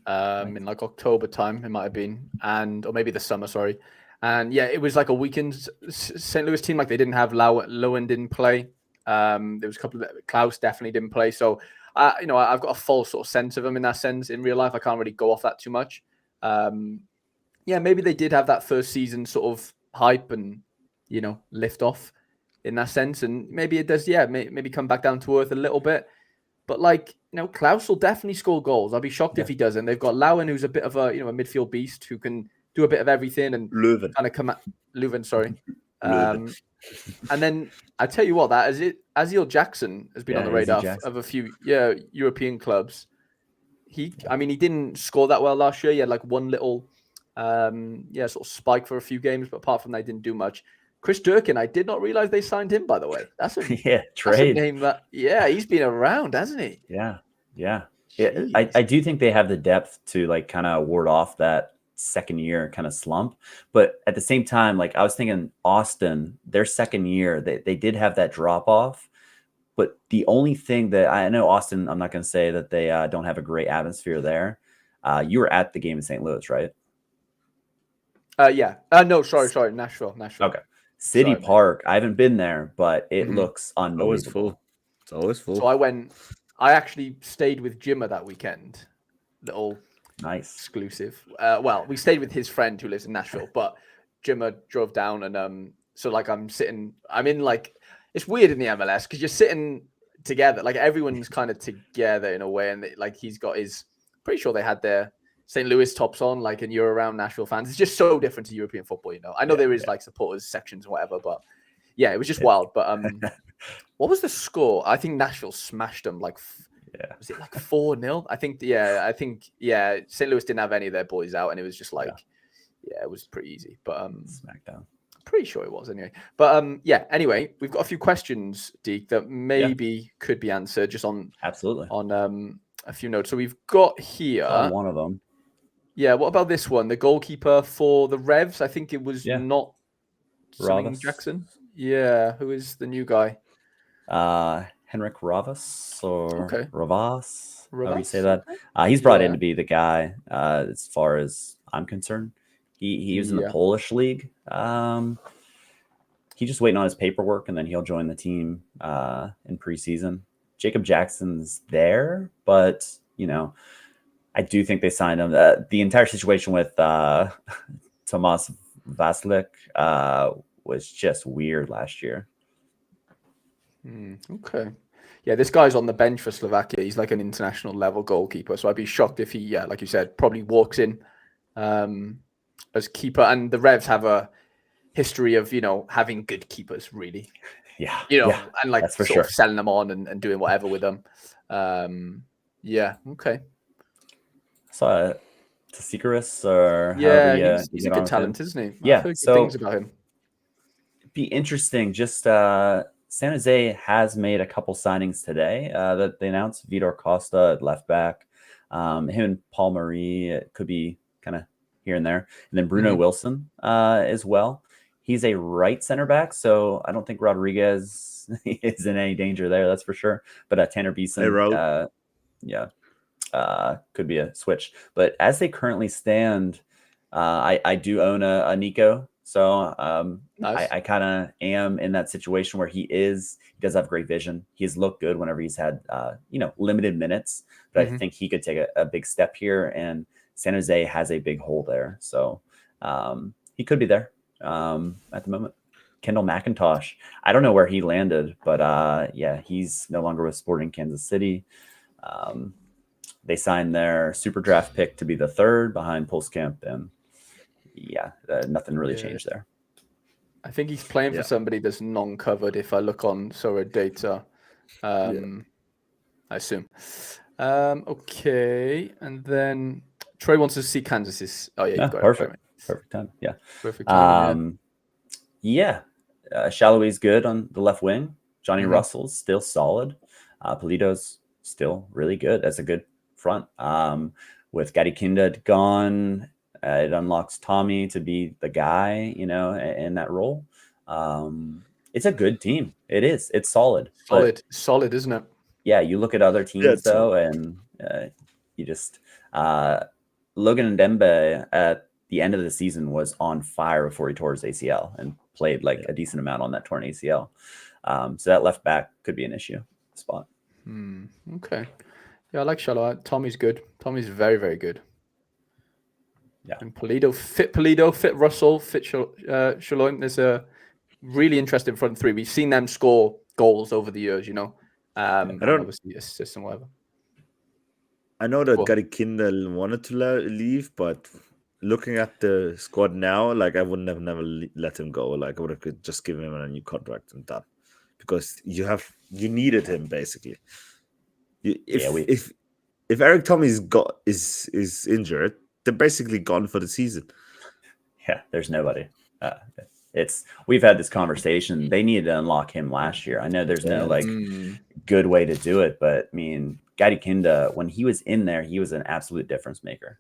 In like October time, it might have been, or maybe the summer, sorry. And yeah, it was like a weekend St. Louis team. Like they didn't have Lowen didn't play. There was a couple of Klaus definitely didn't play. So I've got a full sort of sense of them in that sense. In real life, I can't really go off that too much. Maybe they did have that first season sort of hype and lift off in that sense, and maybe it does. Yeah, maybe come back down to earth a little bit. But Klaus will definitely score goals. I'll be shocked if he doesn't. They've got Lowen, who's a bit of a midfield beast who can do a bit of everything and Leuven. kind of come at Leuven, sorry. And then I tell you what, that Aziel Jackson has been on the radar of a few European clubs. He didn't score that well last year. He had like one little sort of spike for a few games, but apart from that, he didn't do much. Chris Durkin, I did not realize they signed him, by the way. That's a trade. That's a name that, he's been around, hasn't he? Yeah. I do think they have the depth to like kind of ward off that second year kind of slump. But at the same time, like I was thinking Austin, their second year, they did have that drop off. But the only thing that I know Austin, I'm not going to say that they don't have a great atmosphere there. You were at the game in St. Louis, right? No, sorry. Nashville. Okay. City Park. I haven't been there, but it looks unbelievable. It's always full. So I actually stayed with Jimmer that weekend. Little nice exclusive. We stayed with his friend who lives in Nashville, but Jimmer drove down and so like I'm in like, it's weird in the MLS because you're sitting together, like everyone's kind of together in a way, and like he's got pretty sure they had their St. Louis tops on, like, and you're around Nashville fans. It's just so different to European football, I know there is like supporters sections or whatever, but yeah, it was just wild. But what was the score? I think Nashville smashed them like, was it like 4-0? I think St. Louis didn't have any of their boys out, and it was just like, it was pretty easy. But Smackdown. Pretty sure it was anyway. But anyway, we've got a few questions, Deke, that maybe could be answered just on absolutely on a few notes. So we've got here one of them. Yeah, what about this one? The goalkeeper for the Revs, I think it was not something Ravas. Jackson. Yeah, who is the new guy? Henrik Ravas or Ravas, however you say that. He's brought in to be the guy as far as I'm concerned. He was in the Polish league. He's just waiting on his paperwork, and then he'll join the team in preseason. Jacob Jackson's there, but, you know, I do think they signed him. The entire situation with Tomas Vaslik was just weird last year. Okay. Yeah, this guy's on the bench for Slovakia. He's like an international level goalkeeper. So I'd be shocked if he, like you said, probably walks in as keeper. And the Revs have a history of, you know, having good keepers, really. Yeah. You know, and like sort of selling them on and doing whatever with them. Yeah. Okay. So Tsikaris or he's a good talent, isn't he? Yeah. I've heard good things about him. It'd be interesting. Just San Jose has made a couple signings today that they announced. Vitor Costa at left back. Him and Paul Marie could be kind of here and there. And then Bruno Wilson as well. He's a right center back, so I don't think Rodriguez is in any danger there. That's for sure. But Tanner Beeson, could be a switch. But as they currently stand, I do own a Nico. So nice. I kind of am in that situation where he does have great vision. He has looked good whenever he's had, limited minutes. But I think he could take a big step here. And San Jose has a big hole there. So he could be there at the moment. Kendall McIntosh. I don't know where he landed, but he's no longer with Sporting Kansas City. They signed their super draft pick to be the third behind Pulskamp, and nothing really changed there. I think he's playing for somebody that's non-covered. If I look on Sora data, I assume. Okay, and then Troy wants to see Kansas's. Oh yeah, you've got perfect. Perfect time. Yeah, perfect time. Shalloway's good on the left wing. Johnny Russell's still solid. Polito's still really good. That's a good front. With Gadi Kinda gone, it unlocks Tommy to be the guy, in that role. It's a good team. It is. It's solid. Solid, isn't it? Yeah, you look at other teams though, and you just Logan Ndembe at the end of the season was on fire before he tore his ACL and played a decent amount on that torn ACL. So that left back could be an issue spot. Okay. Yeah, I like Shallow. Tommy's good. Tommy's very, very good. Yeah. And Polito, fit Russell, fit Shallow. There's a really interesting front three. We've seen them score goals over the years, obviously assists and whatever. I know that Gary Kindle wanted to leave, but looking at the squad now, I wouldn't have never let him go. I would have just given him a new contract and done, because you needed him basically. If Eric Tommy is injured, they're basically gone for the season. Yeah, there's nobody. We've had this conversation. They needed to unlock him last year. I know there's no good way to do it, but I mean, Gadi Kinda, when he was in there, he was an absolute difference maker.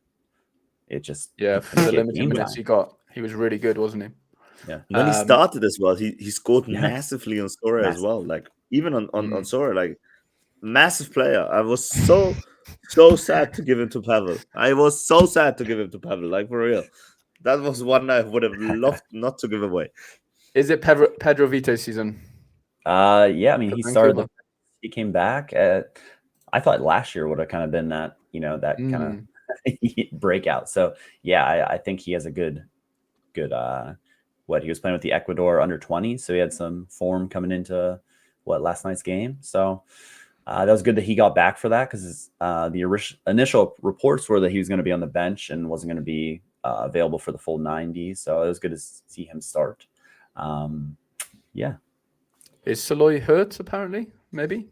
It just for the limited minutes he got, he was really good, wasn't he? Yeah. When he started as well, he scored massively on Sora as well. Even on Sora, massive player. I was so sad to give him to Pavel. For real. That was one I would have loved not to give away. Is it Pedro Vito's season? I mean, he came back I thought last year would have kind of been that, that kind of breakout. So I think he has a good he was playing with the Ecuador under 20. So he had some form coming into last night's game. So that was good that he got back for that, because the initial reports were that he was going to be on the bench and wasn't going to be available for the full 90. So it was good to see him start. Is Saloy hurt apparently? Maybe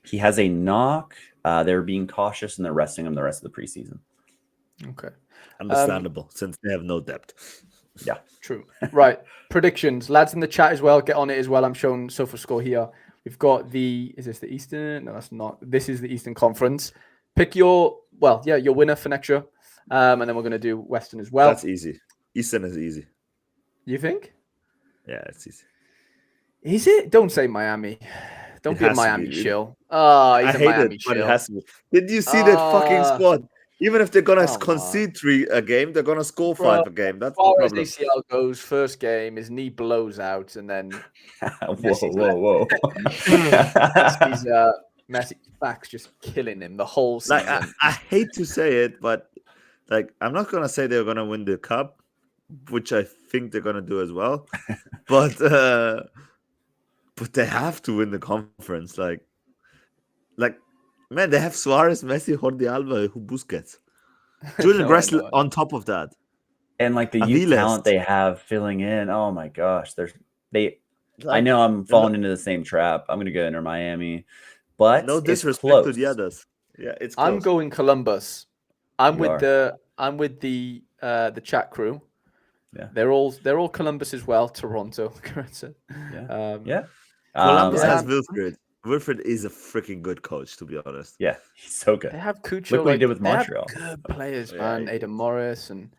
he has a knock. They're being cautious and they're resting him the rest of the preseason. Okay, understandable since they have no depth. Yeah, true. Right, predictions, lads in the chat as well. Get on it as well. I'm showing SofaScore here. We've got is this the Eastern? No, that's not. This is the Eastern Conference. Pick your winner for next year. And then we're going to do Western as well. That's easy. Eastern is easy. You think? Yeah, it's easy. Is it? Don't say Miami. Don't be a Miami shill. Oh, he's I a hate Miami it, but it shill. has to be. Did you see that fucking squad? Even if they're going to concede 3 a game, they're going to score 5 a game. That's the problem. As ACL goes, first game, his knee blows out, and then whoa. Messi's back's just killing him the whole season. Like, I hate to say it, but like I'm not going to say they're going to win the cup, which I think they're going to do as well. But they have to win the conference. Like, man, they have Suarez, Messi, Jordi Alba, Busquets, Julian Gressler on top of that, and like the youth talent they have filling in. Oh my gosh, I know I'm falling into the same trap. I'm gonna go Inter Miami, but no disrespect to the others. Yeah, it's close. I'm going Columbus. I'm with the chat crew. Yeah, they're all Columbus as well. Toronto. Yeah. Columbus has Wilfred. Wilfred is a freaking good coach, to be honest. Yeah, he's so good. They have Cucho. Look what he did with Montreal. Good players, man. Aidan Morris and.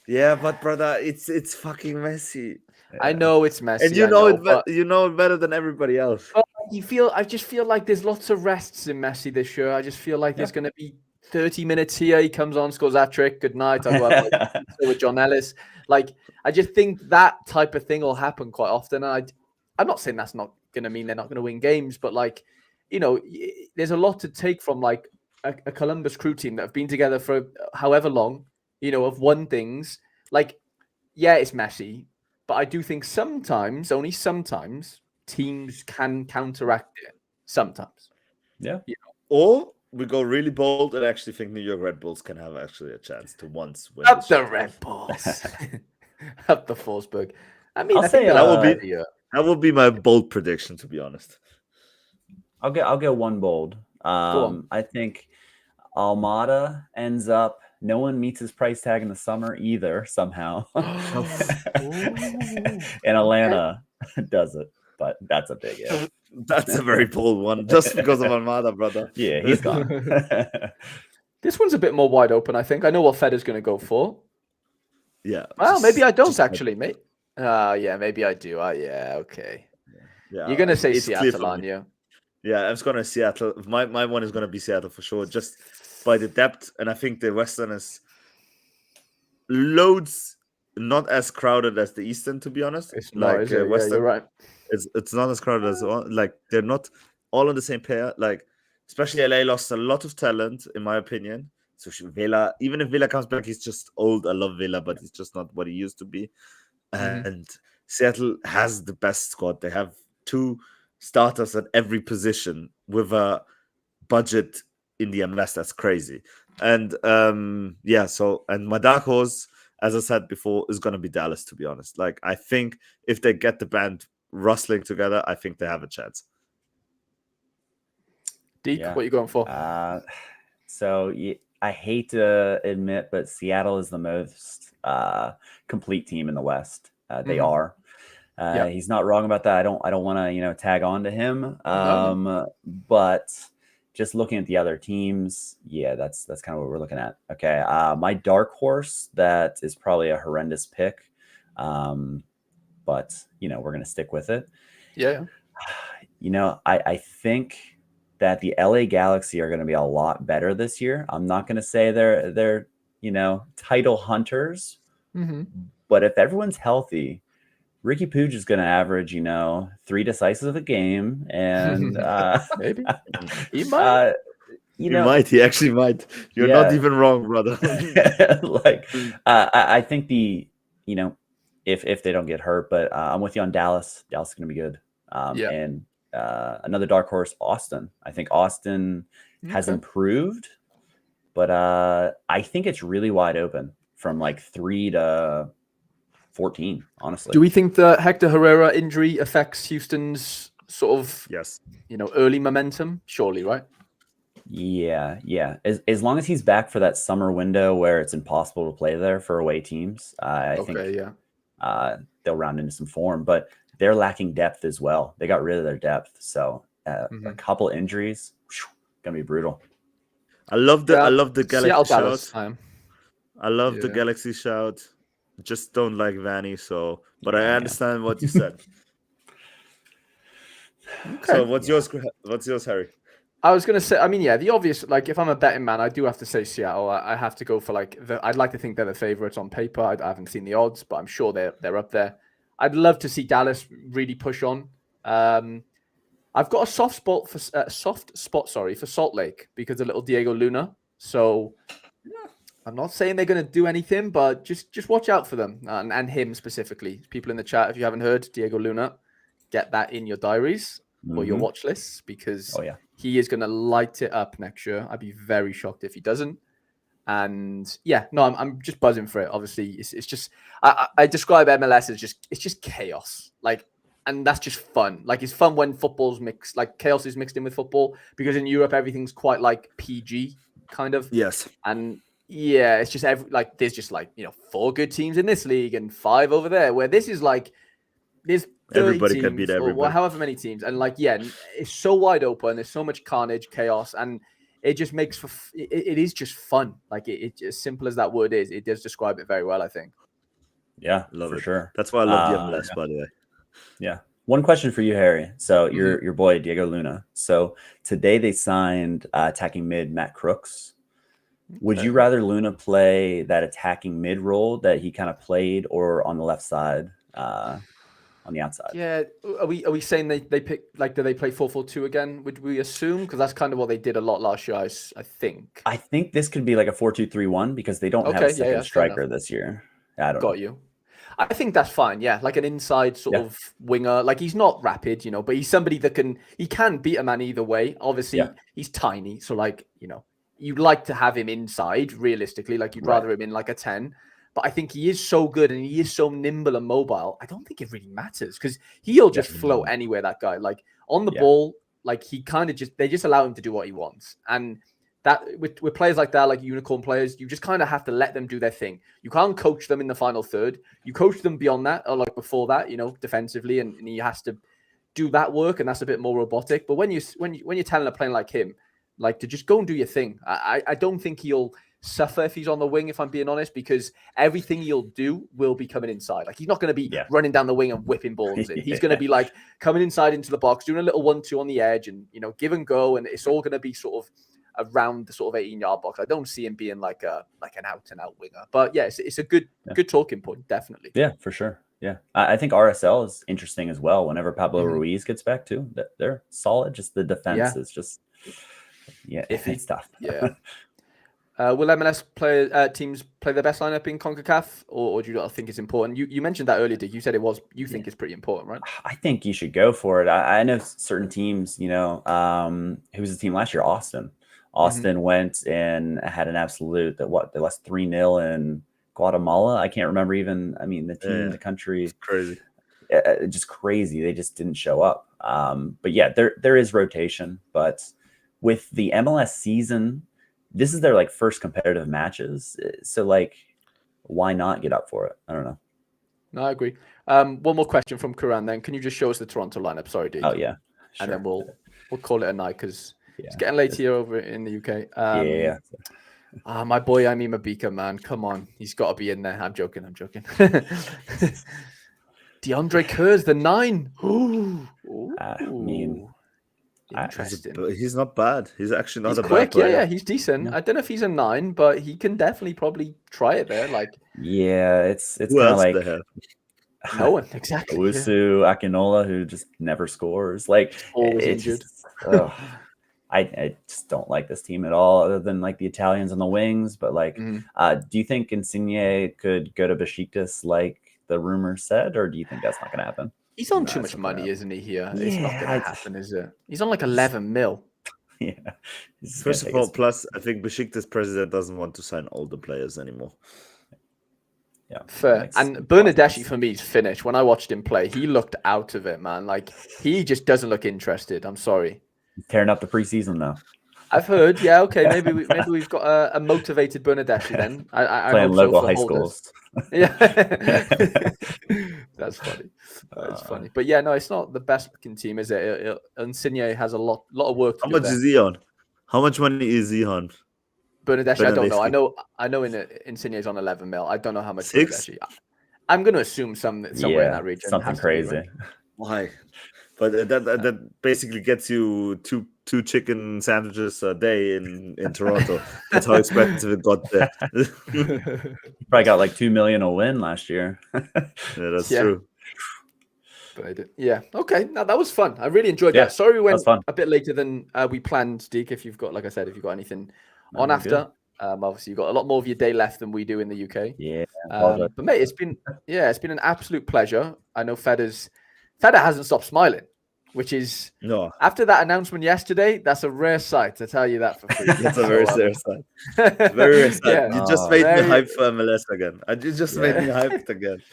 Yeah, but brother, it's fucking messy. Yeah. I know it's messy, and you know it better than everybody else. I just feel like there's lots of rests in Messi this year. I just feel like there's going to be 30 minutes here. He comes on, scores that trick. Good night. I go out with John Ellis. Like, I just think that type of thing will happen quite often. And I'm not saying that's not going to mean they're not going to win games, but like, there's a lot to take from like a Columbus crew team that have been together for however long, have won things. Like, yeah, it's messy, but I do think only sometimes, teams can counteract it. Sometimes. Yeah. Or we go really bold and actually think New York Red Bulls can have actually a chance to once win. Up the Red Bulls. Up the Forsberg. I mean, I'll say that will be my bold prediction, to be honest. I'll go one bold. I think Almada ends up. No one meets his price tag in the summer either somehow, and Atlanta does it. But that's a big if. That's a very bold one, just because of Almada, brother. Yeah, he's gone. This one's a bit more wide open, I think. I know what Feder's going to go for. Yeah. Well, maybe I don't actually, mate. Yeah, maybe I do. Yeah, okay. Yeah, you're going to say Seattle, aren't you? Yeah, I was going to Seattle. My one is going to be Seattle for sure, just by the depth. And I think the Western is loads not as crowded as the Eastern, to be honest. It's not, is it? Western, yeah, you're right. It's not as crowded as like they're not all on the same pair. Like, especially LA lost a lot of talent, in my opinion. So Vela, even if Vela comes back, he's just old. I love Vela, but he's just not what he used to be. And Seattle has the best squad. They have 2 starters at every position with a budget in the MLS that's crazy. And and my dark horse, as I said before, is going to be Dallas, to be honest. Like, I think if they get the band rustling together, I think they have a chance. Deke, what are you going for? I hate to admit, but Seattle is the most complete team in the West. They are. He's not wrong about that. I don't want to tag on to him. But just looking at the other teams, that's kind of what we're looking at. Okay, my dark horse, that is probably a horrendous pick, but we're gonna stick with it. Yeah. I think that the LA Galaxy are going to be a lot better this year. I'm not going to say they're title hunters, but if everyone's healthy, Ricky Pooch is going to average 3 decisive a game, and maybe he might. He actually might. You're not even wrong, brother. I think if they don't get hurt, but I'm with you on Dallas. Dallas is going to be good. And another dark horse, Austin. I think Austin has improved, but I think it's really wide open from like 3 to 14, honestly. Do we think the Hector Herrera injury affects Houston's sort of early momentum? Surely, right? Yeah. As long as he's back for that summer window where it's impossible to play there for away teams, I think they'll round into some form. But they're lacking depth as well. They got rid of their depth. So a couple injuries, gonna be brutal. I love the Galaxy Dallas shout. time. I love the Galaxy shout. Just don't like Vanny, but I understand what you said. Okay. So what's yours? What's yours, Harry? I was gonna say, I mean, the obvious, like, if I'm a betting man, I do have to say Seattle. I have to go for I'd like to think they're the favorites on paper. I haven't seen the odds, but I'm sure they're up there. I'd love to see Dallas really push on. I've got a soft spot for Salt Lake because of little Diego Luna. So I'm not saying they're going to do anything, but just watch out for them and him specifically. People in the chat, if you haven't heard, Diego Luna, get that in your diaries or your watch lists because he is going to light it up next year. I'd be very shocked if he doesn't. And I'm just buzzing for it. Obviously, it's just I describe MLS as it's just chaos. And that's just fun. It's fun when football's mixed, chaos is mixed in with football because in Europe everything's quite PG kind of. Yes. And it's just there's just 4 good teams in this league and 5 over there. Where this is there's 30 everybody teams can beat everybody, or however many teams, and it's so wide open. There's so much carnage, chaos, and it just makes for it is just fun. It's as simple as that word is. It does describe it very well, I think. Yeah, love for it. Sure. That's why I love the MLS, by the way. Yeah. One question for you, Harry. So your boy Diego Luna. So today they signed attacking mid Matt Crooks. Would you rather Luna play that attacking mid role that he kind of played, or on the left side, on the outside? Yeah. Are we saying they pick do they play 4-4-2 again? Would we assume, because that's kind of what they did a lot last year? I think. I think this could be a 4-2-3-1 because they don't have a second striker this year. I don't know. Got you. I think that's fine. Yeah, an inside sort of winger. He's not rapid, but he's somebody that he can beat a man either way. Obviously, he's tiny, so you'd like to have him inside. Realistically, you'd rather him in a 10. But I think he is so good and he is so nimble and mobile. I don't think it really matters because he'll just float anywhere. That guy, on the ball, he kind of they just allow him to do what he wants. And that with players like that, unicorn players, you just kind of have to let them do their thing. You can't coach them in the final third. You coach them beyond that, or before that, defensively, and he has to do that work, and that's a bit more robotic. But when you're telling a player like him, to just go and do your thing, I don't think he'll suffer if he's on the wing, if I'm being honest, because everything he'll do will be coming inside. He's not going to be running down the wing and whipping balls in. He's going to be coming inside into the box, doing a little 1-2 on the edge, and give and go, and it's all going to be sort of around the sort of 18-yard box. I don't see him being an out-and-out winger. But it's a good talking point, definitely. Yeah, for sure. Yeah, I think RSL is interesting as well. Whenever Pablo Ruiz gets back too, they're solid. Just the defense is just it's tough. Yeah. Will MLS teams play their best lineup in CONCACAF, or do you not think it's important? You mentioned that earlier, Dick. You said it was. You think it's pretty important, right? I think you should go for it. I know certain teams. Who was the team last year? Austin went and had an absolute they lost 3-0 in Guatemala. I can't remember even. I mean, the team, the country, it's crazy, just crazy. They just didn't show up. But there is rotation. But with the MLS season, this is their first competitive matches. So why not get up for it? I don't know. No, I agree. One more question from Kuran. Then can you just show us the Toronto lineup? Sorry, dude. Oh yeah, sure. And then we'll call it a night because. It's getting late here over in the UK. My boy, Amy Mabika, man. Come on. He's got to be in there. I'm joking. DeAndre Kerr's the 9. Interesting. He's not bad. He's actually not he's a quick. bad player. He's decent. I don't know if he's a 9, but he can definitely probably try it there. It's kind of no one, exactly. Owusu Akinola, who just never scores. Always injured. I just don't like this team at all, other than the Italians on the wings. But do you think Insigne could go to Besiktas like the rumor said, or do you think that's not going to happen? He's on too much money, isn't he? Here, it's not going to happen, is it? He's on 11 mil. Yeah. First of all, plus I think Besiktas president doesn't want to sign older players anymore. Yeah, fair. And Bernadeschi for me is finished. When I watched him play, he looked out of it, man. He just doesn't look interested. I'm sorry. Tearing up the preseason though. I've heard. Yeah, okay. Maybe we've got a motivated Bernadeschi then. I playing hope local so high Holders. schools. Yeah, that's funny. That's funny. But yeah, no, it's not the best looking team, is it? Insigne has a lot of work to How do much there. is he on? How much money is he on? Bernadeschi, I don't know. Bernadeschi. I know Insigne's on 11 mil. I don't know how much 6? Bernadeschi. I'm going to assume somewhere in that region. Something has to be, crazy. right? Why? But that basically gets you two chicken sandwiches a day in Toronto. That's how expensive it got there. Probably got like 2 million a win last year. Yeah, that's true. But I did. Yeah. Okay. Now that was fun. I really enjoyed Yeah, that. Sorry we went fun. a bit later than we planned, Deke. If you've got, like I said, if you've got anything on you're after, obviously you've got a lot more of your day left than we do in the UK. Yeah. But mate, it's been an absolute pleasure. I know Feder hasn't stopped smiling, which is after that announcement yesterday, that's a rare sight, to tell you that for free. It's a very rare sight. Very rare sight. Yeah. You just made me hyped for MLS again. You just made me hyped again.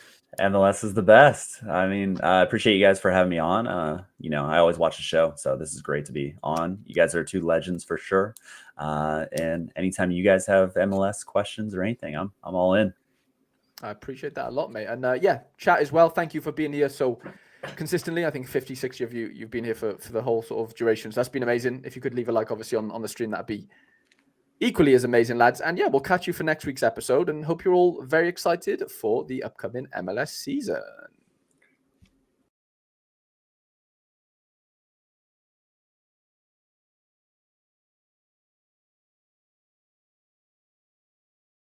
MLS is the best. I mean, I appreciate you guys for having me on. I always watch the show, so this is great to be on. You guys are two legends for sure. And anytime you guys have MLS questions or anything, I'm all in. I appreciate that a lot, mate. And chat as well. Thank you for being here so consistently. I think 50, 60 of you've been here for the whole sort of duration. So that's been amazing. If you could leave a like, obviously, on the stream, that'd be equally as amazing, lads. And yeah, we'll catch you for next week's episode and hope you're all very excited for the upcoming MLS season.